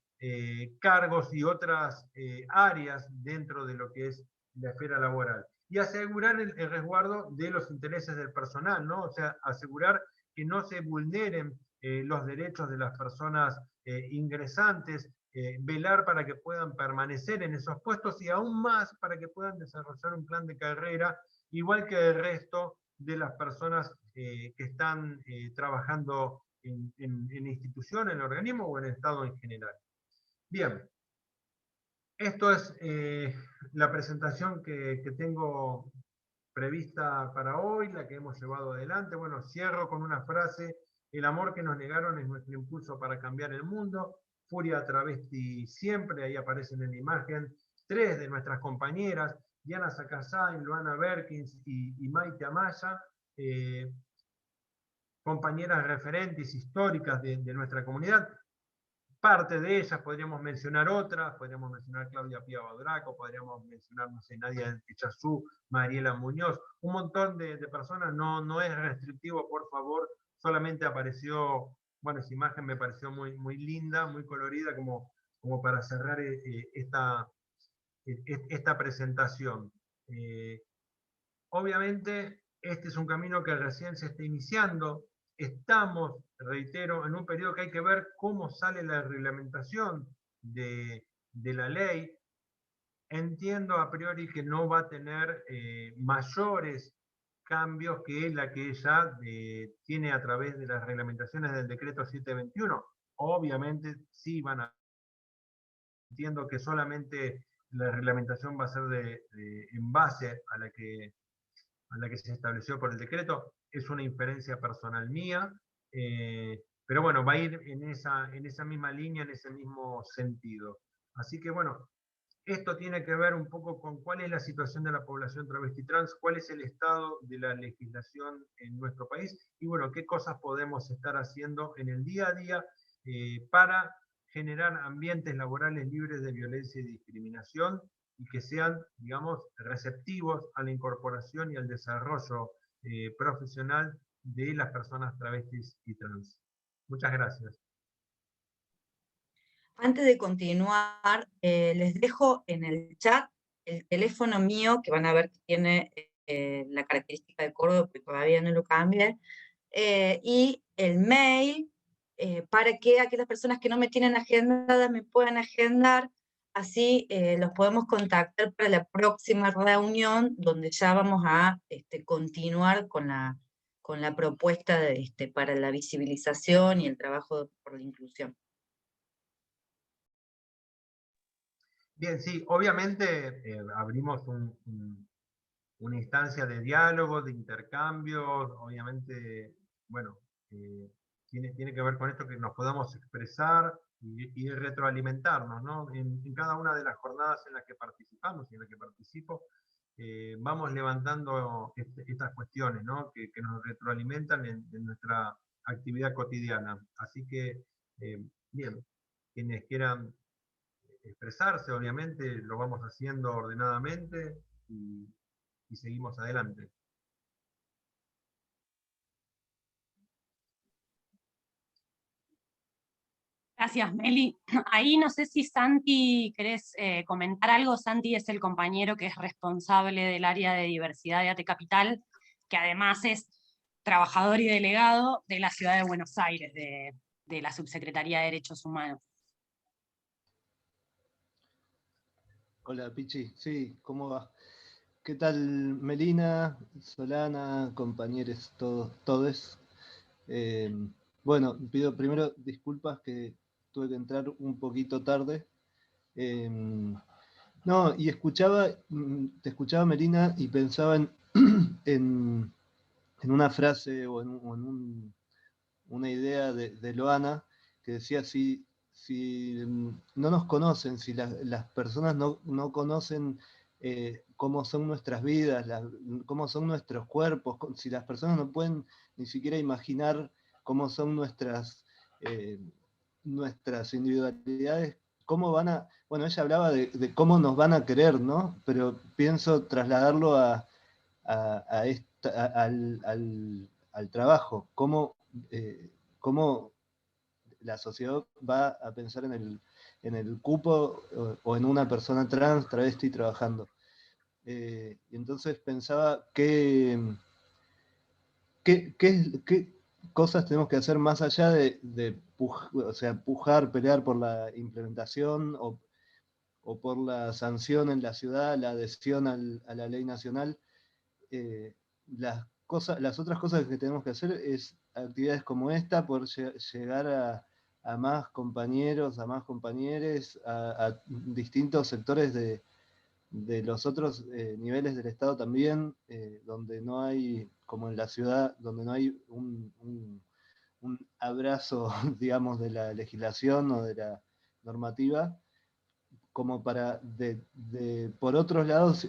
cargos y otras áreas dentro de lo que es la esfera laboral. Y asegurar el resguardo de los intereses del personal, ¿no? O sea, asegurar que no se vulneren los derechos de las personas ingresantes, velar para que puedan permanecer en esos puestos y aún más para que puedan desarrollar un plan de carrera, igual que el resto de las personas que están trabajando en institución, en organismo o en el Estado en general. Bien, esto es la presentación que tengo prevista para hoy, la que hemos llevado adelante. Bueno, cierro con una frase: el amor que nos negaron es nuestro impulso para cambiar el mundo. Furia Travesti siempre, ahí aparecen en la imagen 3 de nuestras compañeras, Diana Sacasay, Luana Berkins y Maite Amaya, compañeras referentes históricas de nuestra comunidad. Parte de ellas, podríamos mencionar otras, podríamos mencionar Claudia Pía Badraco, podríamos mencionar, no sé, Nadia Echazú, Mariela Muñoz, un montón de personas, no es restrictivo, por favor, solamente apareció, bueno, esa imagen me pareció muy linda, muy colorida, como para cerrar esta presentación. Obviamente, este es un camino que recién se está iniciando. Estamos, reitero, en un periodo que hay que ver cómo sale la reglamentación de la ley. Entiendo a priori que no va a tener mayores cambios que la que ella tiene a través de las reglamentaciones del decreto 721. Obviamente sí van a... Entiendo que solamente la reglamentación va a ser en base a la que se estableció por el decreto. Es una inferencia personal mía, pero bueno, va a ir en esa misma línea, en ese mismo sentido. Así que bueno, esto tiene que ver un poco con cuál es la situación de la población travesti trans, cuál es el estado de la legislación en nuestro país y bueno, qué cosas podemos estar haciendo en el día a día para generar ambientes laborales libres de violencia y discriminación y que sean, digamos, receptivos a la incorporación y al desarrollo profesional de las personas travestis y trans. Muchas gracias. Antes de continuar, les dejo en el chat el teléfono mío, que van a ver que tiene la característica de Córdoba, porque todavía no lo cambié, y el mail, para que aquellas personas que no me tienen agendada me puedan agendar, así los podemos contactar para la próxima reunión, donde ya vamos a continuar con la propuesta para la visibilización y el trabajo por la inclusión. Bien, sí, obviamente abrimos una instancia de diálogo, de intercambio, obviamente, bueno, tiene que ver con esto que nos podamos expresar y retroalimentarnos, ¿no? En cada una de las jornadas en las que participamos y en las que participo, vamos levantando estas cuestiones, ¿no? Que nos retroalimentan en nuestra actividad cotidiana. Así que, bien, quienes quieran expresarse, obviamente, lo vamos haciendo ordenadamente y seguimos adelante. Gracias, Meli. Ahí no sé si Santi, ¿querés comentar algo? Santi es el compañero que es responsable del área de diversidad de ATE Capital, que además es trabajador y delegado de la Ciudad de Buenos Aires, de la Subsecretaría de Derechos Humanos. Hola, Pichi. Sí, ¿cómo va? ¿Qué tal, Melina, Solana, compañeros, todos? Bueno, pido primero disculpas que tuve que entrar un poquito tarde. No, y te escuchaba, Melina, y pensaba en una frase o en una idea de Loana que decía, si no nos conocen, si las personas no conocen cómo son nuestras vidas, cómo son nuestros cuerpos, si las personas no pueden ni siquiera imaginar cómo son nuestras individualidades, cómo van a... Bueno, ella hablaba de cómo nos van a querer, ¿no? Pero pienso trasladarlo al trabajo, cómo la sociedad va a pensar en el cupo o en una persona trans, travesti trabajando. Y entonces pensaba qué cosas tenemos que hacer más allá de pujar, pelear por la implementación o por la sanción en la ciudad, la adhesión a la ley nacional. Las otras cosas que tenemos que hacer es actividades como esta, poder llegar a más compañeros, a más compañeres, a distintos sectores de los otros niveles del Estado también, donde no hay, como en la ciudad, donde no hay un abrazo, digamos, de la legislación o de la normativa, como para, por otros lados,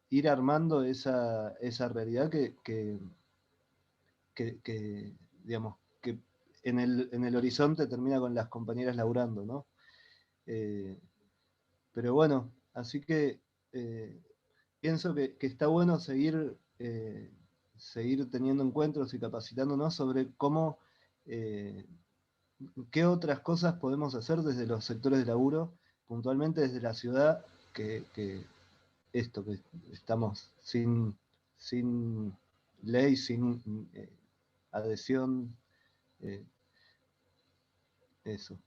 ir armando esa realidad que digamos, que en el horizonte termina con las compañeras laburando, ¿no? Pero bueno, así que pienso que está bueno seguir teniendo encuentros y capacitándonos sobre cómo, qué otras cosas podemos hacer desde los sectores de laburo, puntualmente desde la ciudad, que estamos sin ley, sin adhesión, eso.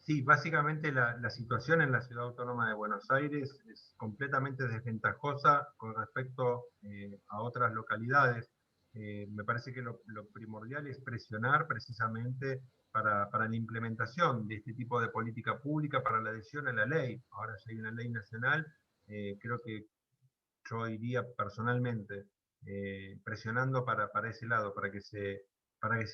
Sí, básicamente la situación en la Ciudad Autónoma de Buenos Aires es completamente desventajosa con respecto a otras localidades. Me parece que lo primordial es presionar precisamente para la implementación de este tipo de política pública, para la adhesión a la ley. Ahora ya hay una ley nacional, creo que yo iría personalmente presionando para ese lado, para que se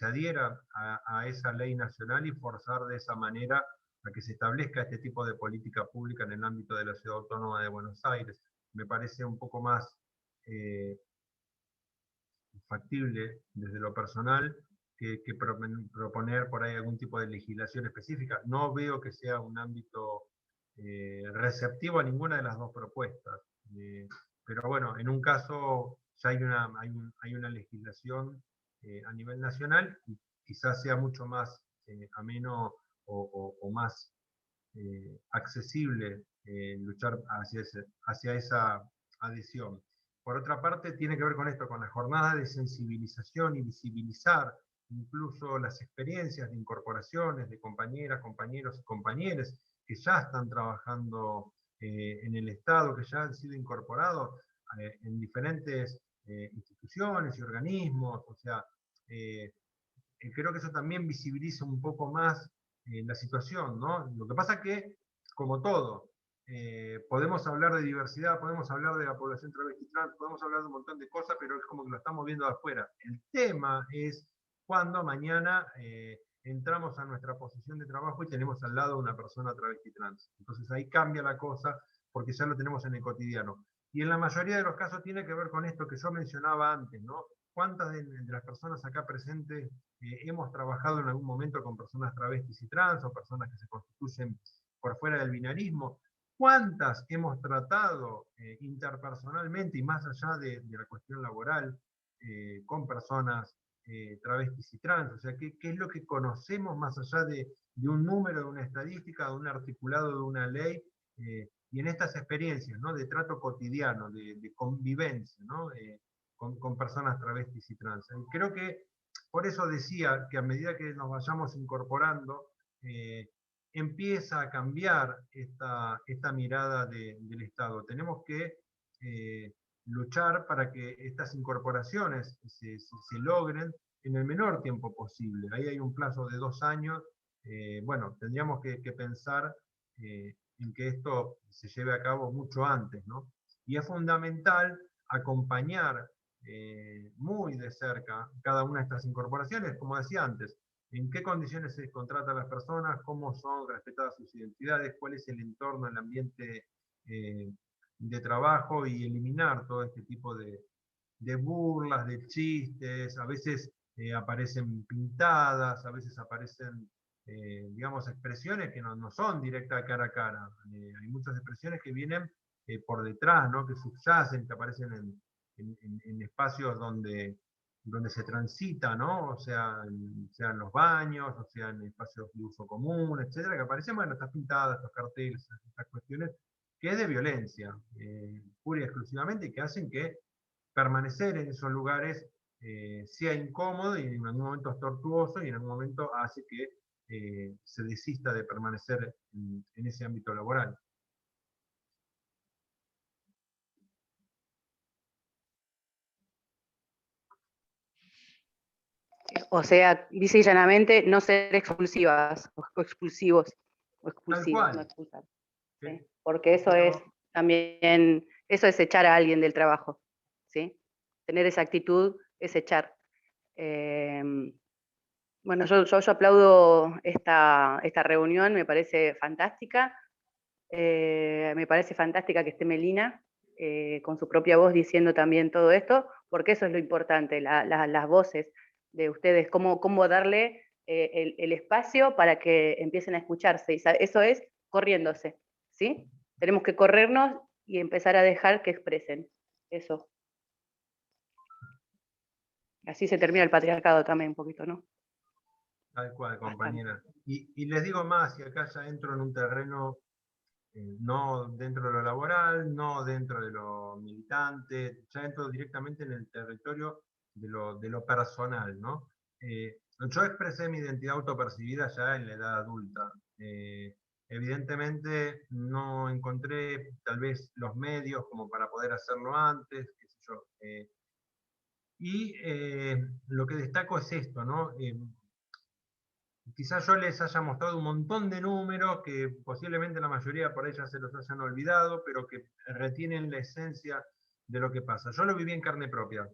adhiera a esa ley nacional y forzar de esa manera a que se establezca este tipo de política pública en el ámbito de la Ciudad Autónoma de Buenos Aires. Me parece un poco más factible desde lo personal que proponer por ahí algún tipo de legislación específica. No veo que sea un ámbito receptivo a ninguna de las dos propuestas. pero bueno, en un caso ya hay una legislación a nivel nacional, y quizás sea mucho más ameno o más accesible luchar hacia esa adhesión. Por otra parte, tiene que ver con esto, con las jornadas de sensibilización y visibilizar incluso las experiencias de incorporaciones de compañeras, compañeros y compañeras que ya están trabajando en el Estado, que ya han sido incorporados en diferentes instituciones y organismos. O sea, creo que eso también visibiliza un poco más la situación, ¿no? Lo que pasa es que, como todo, podemos hablar de diversidad, podemos hablar de la población travesti trans, podemos hablar de un montón de cosas, pero es como que lo estamos viendo de afuera. El tema es cuando mañana entramos a nuestra posición de trabajo y tenemos al lado una persona travesti trans. Entonces ahí cambia la cosa, porque ya lo tenemos en el cotidiano. Y en la mayoría de los casos tiene que ver con esto que yo mencionaba antes, ¿no? ¿Cuántas de las personas acá presentes hemos trabajado en algún momento con personas travestis y trans, o personas que se constituyen por fuera del binarismo? ¿Cuántas hemos tratado interpersonalmente y más allá de la cuestión laboral con personas travestis y trans? O sea, ¿qué es lo que conocemos más allá de un número, de una estadística, de un articulado, de una ley? Y en estas experiencias, ¿no?, de trato cotidiano, de convivencia, ¿no?, con personas travestis y trans. Creo que por eso decía que a medida que nos vayamos incorporando, empieza a cambiar esta mirada del Estado. Tenemos que luchar para que estas incorporaciones se logren en el menor tiempo posible. Ahí hay un plazo de 2 años. Bueno, tendríamos que pensar en que esto se lleve a cabo mucho antes, ¿no? Y es fundamental acompañar muy de cerca cada una de estas incorporaciones, como decía antes, en qué condiciones se contratan las personas, cómo son respetadas sus identidades, cuál es el entorno, el ambiente de trabajo, y eliminar todo este tipo de burlas, de chistes. A veces aparecen pintadas, a veces aparecen digamos, expresiones que no son directas cara a cara. Hay muchas expresiones que vienen por detrás, ¿no?, que subyacen, que aparecen en espacios donde se transita, ¿no? O sea, sean los baños, o sea, en espacios de uso común, etcétera, que aparecen, bueno, estas pintadas, estos carteles, estas cuestiones, que es de violencia, pura y exclusivamente, y que hacen que permanecer en esos lugares sea incómodo, y en algún momento es tortuoso, y en algún momento hace que se desista de permanecer en ese ámbito laboral. O sea, dice llanamente, no ser expulsivas, o expulsivos, o expulsivas, no expulsar. ¿Sí? Porque eso es también, eso es echar a alguien del trabajo, ¿sí? Tener esa actitud es echar. Bueno, yo aplaudo esta reunión, me parece fantástica. Me parece fantástica que esté Melina con su propia voz diciendo también todo esto, porque eso es lo importante, las voces de ustedes, cómo darle el espacio para que empiecen a escucharse. Y eso es corriéndose, ¿sí? Tenemos que corrernos y empezar a dejar que expresen eso. Así se termina el patriarcado también un poquito, ¿no? Tal cual, compañera. Y les digo más, y acá ya entro en un terreno no dentro de lo laboral, no dentro de lo militante, ya entro directamente en el territorio de lo personal, ¿no? Yo expresé mi identidad autopercibida ya en la edad adulta. Evidentemente no encontré tal vez los medios como para poder hacerlo antes, qué sé yo. Y lo que destaco es esto, ¿no? Quizás yo les haya mostrado un montón de números que posiblemente la mayoría por ellas se los hayan olvidado, pero que retienen la esencia de lo que pasa. Yo lo viví en carne propia.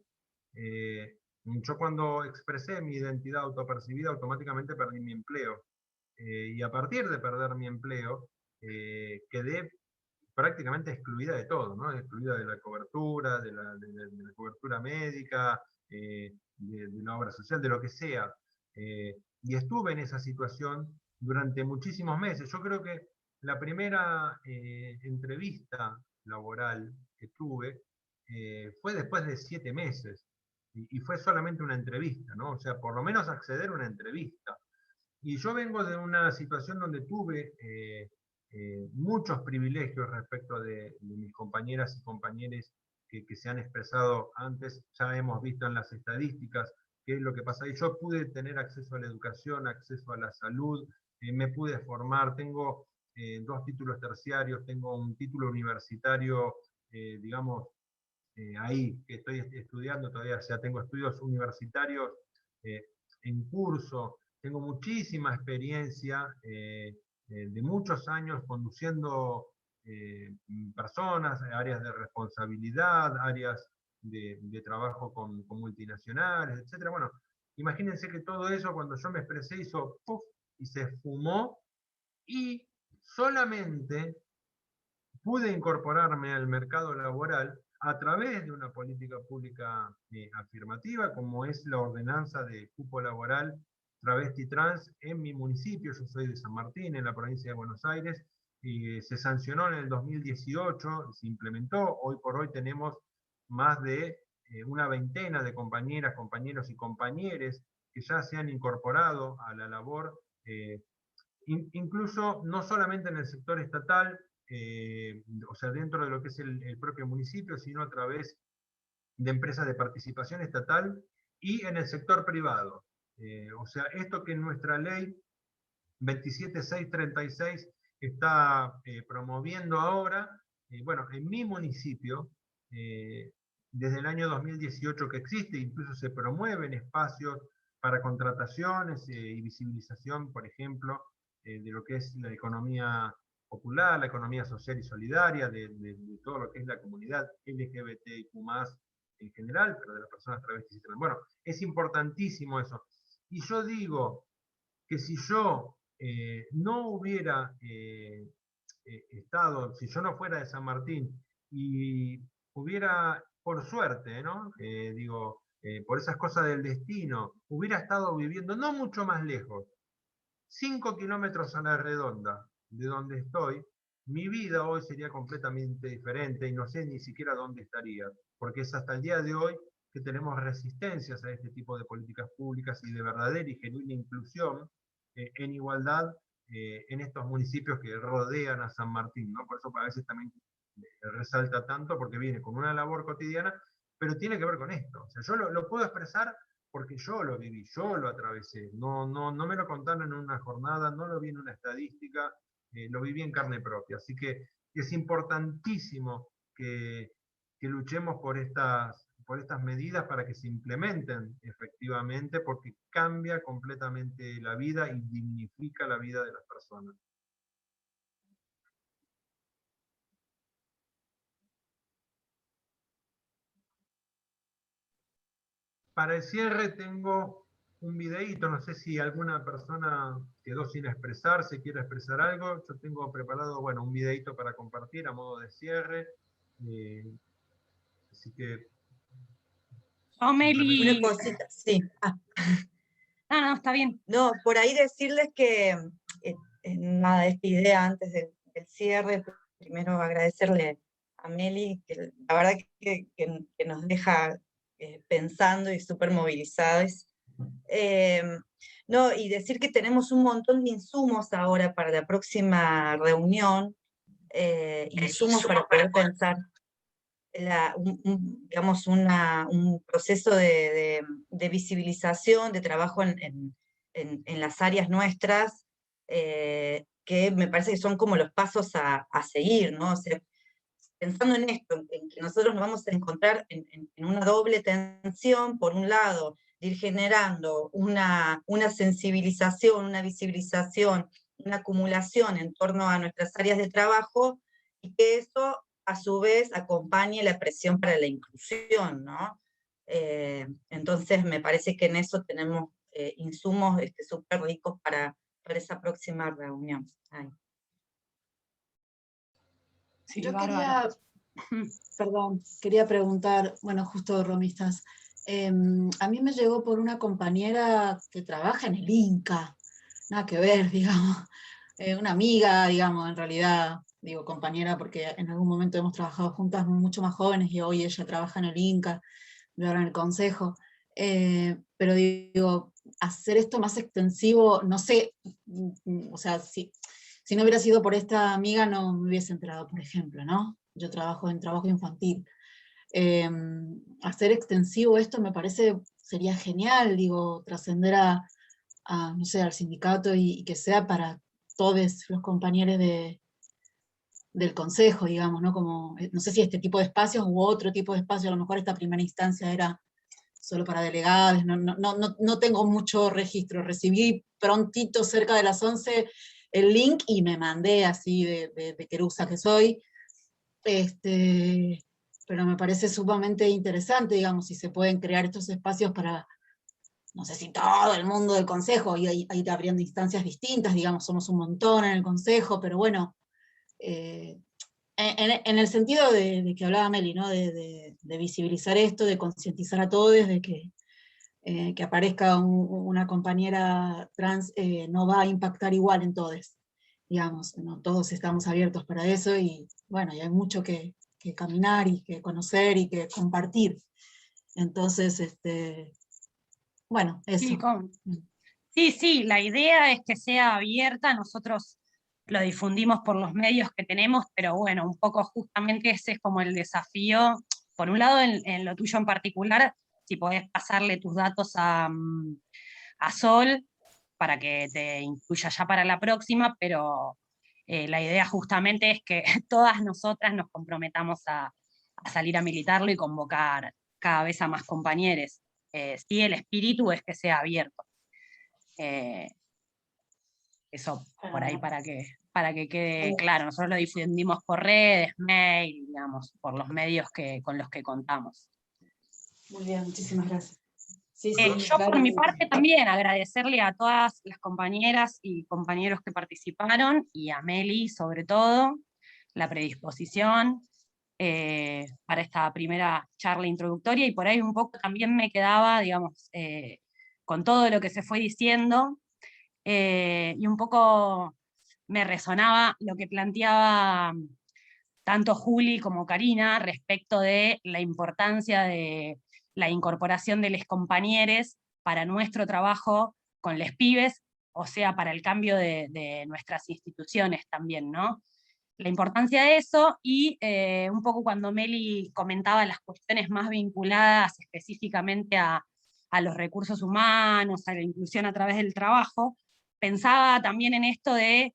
Yo cuando expresé mi identidad autopercibida, automáticamente perdí mi empleo. Y a partir de perder mi empleo, quedé prácticamente excluida de todo, ¿no? Excluida de la cobertura, de la cobertura médica, de la obra social, de lo que sea. Y estuve en esa situación durante muchísimos meses. Yo creo que la primera entrevista laboral que tuve fue después de 7 meses, y fue solamente una entrevista, ¿no? O sea, por lo menos acceder a una entrevista. Y yo vengo de una situación donde tuve muchos privilegios respecto de mis compañeras y compañeros que se han expresado antes. Ya hemos visto en las estadísticas qué es lo que pasa. Y yo pude tener acceso a la educación, acceso a la salud, me pude formar, tengo 2 títulos terciarios, tengo un título universitario, digamos, ahí que estoy estudiando todavía, o sea, tengo estudios universitarios en curso, tengo muchísima experiencia de muchos años conduciendo personas, áreas de responsabilidad, áreas de trabajo con multinacionales, etc. Bueno, imagínense que todo eso cuando yo me expresé hizo puff y se esfumó, y solamente pude incorporarme al mercado laboral a través de una política pública afirmativa, como es la ordenanza de cupo laboral travesti trans en mi municipio. Yo soy de San Martín, en la provincia de Buenos Aires, y se sancionó en el 2018, se implementó. Hoy por hoy tenemos más de una veintena de compañeras, compañeros y compañeres que ya se han incorporado a la labor, incluso no solamente en el sector estatal, o sea, dentro de lo que es el propio municipio, sino a través de empresas de participación estatal y en el sector privado. O sea, esto que en nuestra ley 27636 está promoviendo ahora, bueno, en mi municipio, desde el año 2018 que existe, incluso se promueven espacios para contrataciones y visibilización, por ejemplo, de lo que es la economía popular, la economía social y solidaria, de todo lo que es la comunidad LGBTIQ+, en general, pero de las personas travestis y trans. Bueno, es importantísimo eso. Y yo digo que si yo no hubiera estado, si yo no fuera de San Martín y hubiera, por suerte, ¿no? Digo, por esas cosas del destino, hubiera estado viviendo no mucho más lejos, 5 kilómetros a la redonda de donde estoy, mi vida hoy sería completamente diferente y no sé ni siquiera dónde estaría, porque es hasta el día de hoy que tenemos resistencias a este tipo de políticas públicas y de verdadera y genuina inclusión en igualdad en estos municipios que rodean a San Martín, ¿no? Por eso a veces también resalta tanto, porque viene con una labor cotidiana, pero tiene que ver con esto. O sea, yo lo puedo expresar porque yo lo viví, yo lo atravesé, no me lo contaron en una jornada, no lo vi en una estadística, lo viví en carne propia. Así que es importantísimo que luchemos por estas medidas para que se implementen efectivamente, porque cambia completamente la vida y dignifica la vida de las personas. Para el cierre tengo un videíto, no sé si alguna persona quedó sin expresarse, quiere expresar algo. Yo tengo preparado, bueno, un videíto para compartir a modo de cierre. Así que... Meli. Una cosita, sí. No, está bien. No, por ahí decirles que, nada, esta idea antes del cierre, primero agradecerle a Meli, que la verdad que nos deja pensando y súper movilizados. No, y decir que tenemos un montón de insumos ahora para la próxima reunión, insumos para poder pensar digamos, un proceso de visibilización, de trabajo en las áreas nuestras, que me parece que son como los pasos a seguir, ¿no? O sea, pensando en esto, en que nosotros nos vamos a encontrar en una doble tensión, por un lado, de ir generando una sensibilización, una visibilización, una acumulación en torno a nuestras áreas de trabajo, y que eso a su vez acompañe la presión para la inclusión, ¿no? Entonces me parece que en eso tenemos insumos súper ricos para esa próxima reunión. Ay. Sí, yo quería preguntar, bueno, justo Romistas, a mí me llegó por una compañera que trabaja en el Inca, nada que ver, digamos, una amiga, digamos, en realidad, digo compañera porque en algún momento hemos trabajado juntas mucho más jóvenes y hoy ella trabaja en el INCA, yo ahora en el Consejo, pero digo, hacer esto más extensivo, no sé, o sea, si no hubiera sido por esta amiga no me hubiese enterado, por ejemplo, ¿no? Yo trabajo en trabajo infantil. Hacer extensivo esto me parece, sería genial, digo, trascender no sé, al sindicato y que sea para todos los compañeros del consejo, digamos, ¿no? Como, no sé si este tipo de espacios u otro tipo de espacio, a lo mejor esta primera instancia era solo para delegados, no tengo mucho registro, recibí prontito cerca de las 11 el link y me mandé así de querusa que soy, pero me parece sumamente interesante, digamos, si se pueden crear estos espacios para, no sé si todo el mundo del consejo, y ahí abriendo instancias distintas, digamos, somos un montón en el consejo, pero bueno, en el sentido de que hablaba Meli, ¿no? De visibilizar esto, de concientizar a todos, de que aparezca una compañera trans no va a impactar igual en todos, digamos, no todos estamos abiertos para eso, y bueno, y hay mucho que caminar y que conocer y que compartir. Entonces, bueno, eso. Sí, la idea es que sea abierta, nosotros lo difundimos por los medios que tenemos, pero bueno, un poco justamente ese es como el desafío, por un lado en lo tuyo en particular, si podés pasarle tus datos a Sol para que te incluya ya para la próxima, pero la idea justamente es que todas nosotras nos comprometamos a salir a militarlo y convocar cada vez a más compañeros. Sí, el espíritu es que sea abierto. Eso por ahí para que quede claro. Nosotros lo difundimos por redes, mail, digamos, por los medios con los que contamos. Muy bien, muchísimas gracias. Sí, yo claro. por mi parte también agradecerle a todas las compañeras y compañeros que participaron, y a Meli sobre todo, la predisposición para esta primera charla introductoria, y por ahí un poco también me quedaba, digamos, con todo lo que se fue diciendo, y un poco me resonaba lo que planteaba tanto Juli como Karina respecto de la importancia de la incorporación de los compañeros para nuestro trabajo con les pibes, o sea, para el cambio de nuestras instituciones también, ¿no? La importancia de eso, y un poco cuando Meli comentaba las cuestiones más vinculadas específicamente a los recursos humanos, a la inclusión a través del trabajo, pensaba también en esto de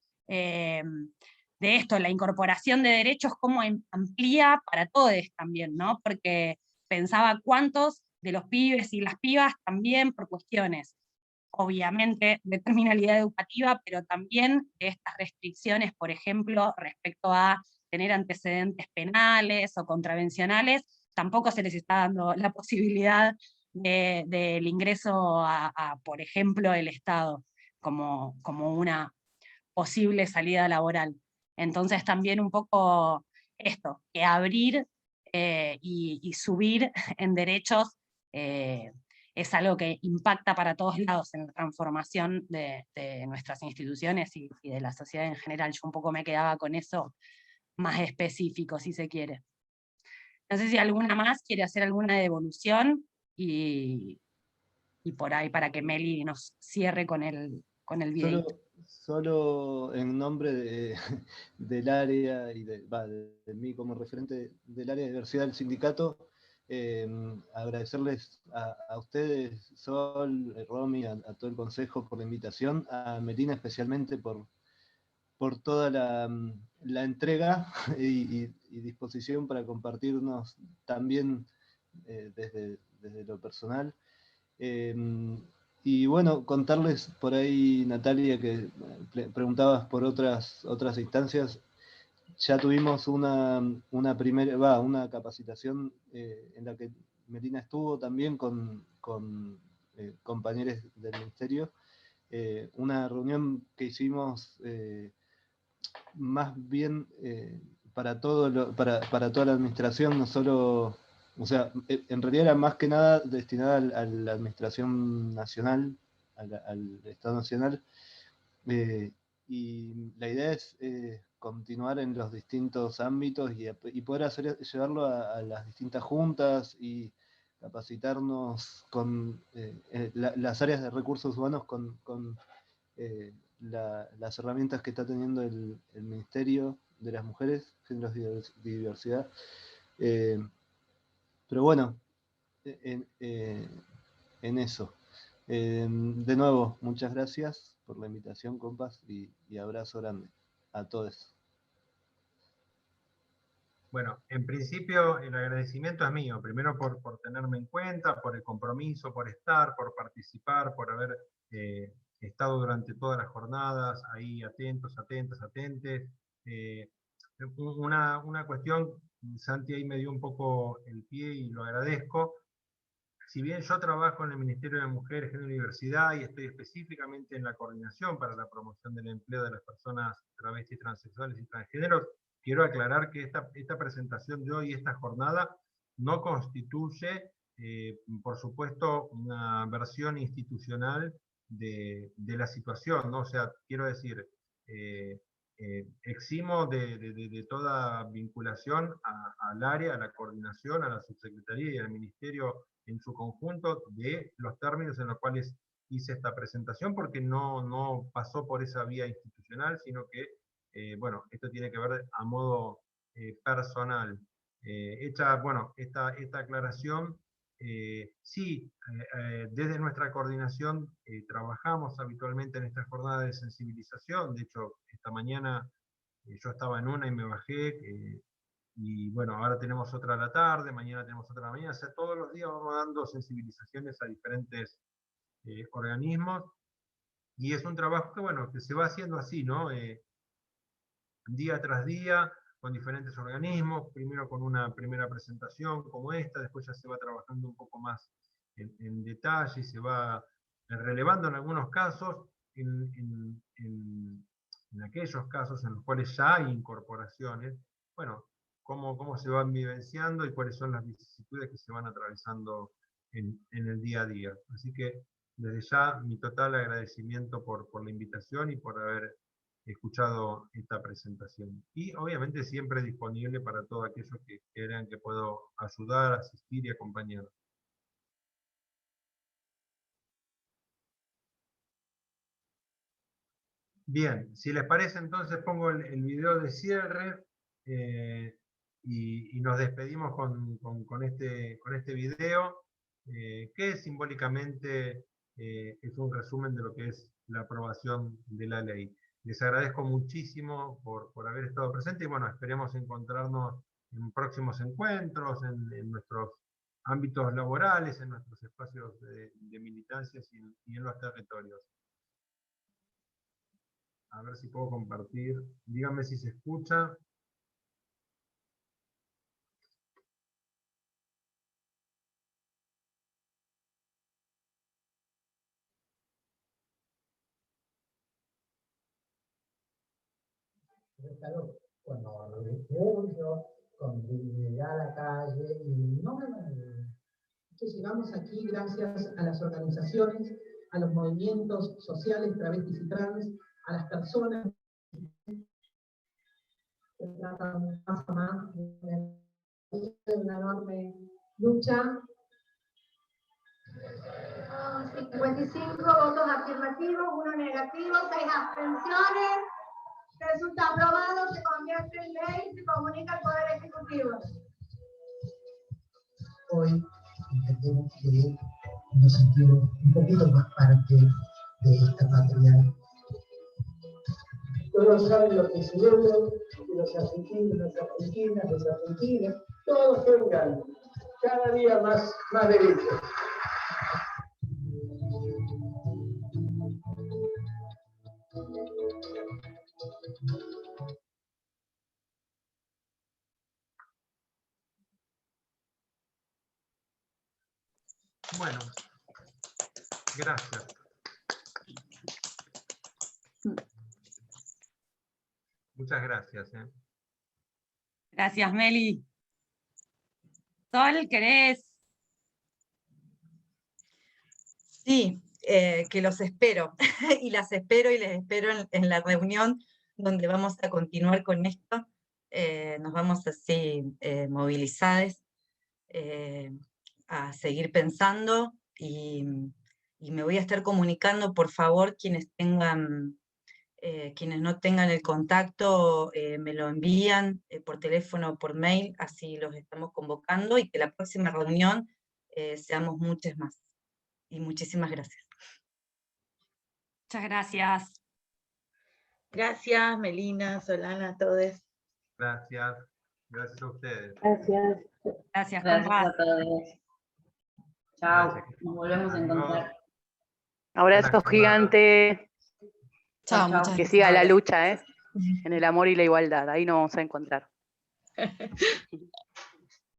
esto, la incorporación de derechos, cómo amplía para todos también, ¿no? Porque pensaba cuántos de los pibes y las pibas también por cuestiones, obviamente, de terminalidad educativa, pero también de estas restricciones, por ejemplo, respecto a tener antecedentes penales o contravencionales, tampoco se les está dando la posibilidad del ingreso por ejemplo, el Estado, como una posible salida laboral. Entonces también un poco esto, que abrir y subir en derechos es algo que impacta para todos lados en la transformación de nuestras instituciones y de la sociedad en general. Yo un poco me quedaba con eso más específico, si se quiere. No sé si alguna más quiere hacer alguna devolución, y por ahí para que Meli nos cierre con el video. Solo en nombre del área y de mí como referente del área de diversidad del sindicato, agradecerles a ustedes, Sol, Romy, a todo el consejo por la invitación, a Melina especialmente por toda la entrega y disposición para compartirnos también desde lo personal. Y bueno, contarles por ahí, Natalia, que preguntabas por otras instancias. Ya tuvimos una capacitación en la que Melina estuvo también con compañeros del ministerio. Una reunión que hicimos más bien para toda la administración, no solo. O sea, en realidad era más que nada destinada a la administración nacional, al Estado Nacional, y la idea es continuar en los distintos ámbitos y poder llevarlo a las distintas juntas y capacitarnos con las áreas de recursos humanos con las herramientas que está teniendo el Ministerio de las Mujeres, Géneros y Diversidad. Pero bueno, en eso. De nuevo, muchas gracias por la invitación, compas, y abrazo grande a todos. Bueno, en principio el agradecimiento es mío, primero por tenerme en cuenta, por el compromiso, por estar, por participar, por haber estado durante todas las jornadas ahí atentos, atentas, atentes. Una cuestión, Santi ahí me dio un poco el pie y lo agradezco. Si bien yo trabajo en el Ministerio de Mujeres, Género y Diversidad y estoy específicamente en la coordinación para la promoción del empleo de las personas travestis, transexuales y transgéneros, quiero aclarar que esta presentación de hoy, esta jornada, no constituye, por supuesto, una versión institucional de la situación, ¿no? O sea, quiero decir, eximo de toda vinculación al área, a la coordinación, a la subsecretaría y al ministerio en su conjunto de los términos en los cuales hice esta presentación, porque no pasó por esa vía institucional, sino que, bueno, esto tiene que ver a modo personal. Hecha, bueno, esta aclaración, sí, desde nuestra coordinación trabajamos habitualmente en esta jornada de sensibilización. De hecho, esta mañana yo estaba en una y me bajé, y bueno, ahora tenemos otra a la tarde, mañana tenemos otra a la mañana. O sea, todos los días vamos dando sensibilizaciones a diferentes organismos, y es un trabajo que, bueno, que se va haciendo así, ¿no? Día tras día, con diferentes organismos, primero con una primera presentación como esta, después ya se va trabajando un poco más en detalle, y se va relevando en algunos casos, en aquellos casos en los cuales ya hay incorporaciones, bueno, cómo se van vivenciando y cuáles son las vicisitudes que se van atravesando en el día a día. Así que desde ya mi total agradecimiento por la invitación y por haber escuchado esta presentación. Y obviamente siempre disponible para todos aquellos que crean que puedo ayudar, asistir y acompañar. Bien, si les parece entonces pongo el video de cierre y nos despedimos con este video que simbólicamente es un resumen de lo que es la aprobación de la ley. Les agradezco muchísimo por haber estado presentes y bueno, esperemos encontrarnos en próximos encuentros, en nuestros ámbitos laborales, en nuestros espacios de militancias y en los territorios. A ver si puedo compartir. Díganme si se escucha. Cuando lo discurso, con dignidad a la calle, y no me malentiendan. Que llegamos aquí gracias a las organizaciones, a los movimientos sociales, travestis y trans, a las personas que tratan más a más de una enorme lucha. 55 votos afirmativos, 1 negativo, 6 abstenciones. Resulta aprobado, se convierte en ley, se comunica al Poder Ejecutivo. Hoy entendemos que nos sentimos un poquito más parte de esta patria. Todos saben lo que celebro, que los argentinos, las argentinas, los argentinos, todos tengan cada día más derechos. Bueno, gracias. Muchas gracias. Gracias, Meli. Sol, ¿querés? Sí, que los espero, y las espero y les espero en la reunión donde vamos a continuar con esto. Nos vamos así movilizados a seguir pensando y me voy a estar comunicando, por favor, quienes no tengan el contacto, me lo envían por teléfono o por mail, así los estamos convocando, y que la próxima reunión seamos muchos más. Y muchísimas gracias. Muchas gracias. Gracias, Melina, Solana, a todos. Gracias. Gracias a ustedes. Gracias. Gracias, Gracias compas. a todos. Chao, Gracias. nos volvemos a encontrar. Abrazo gigante. Chao, Chao. muchas Que gracias. siga la lucha, en el amor y la igualdad. Ahí nos vamos a encontrar.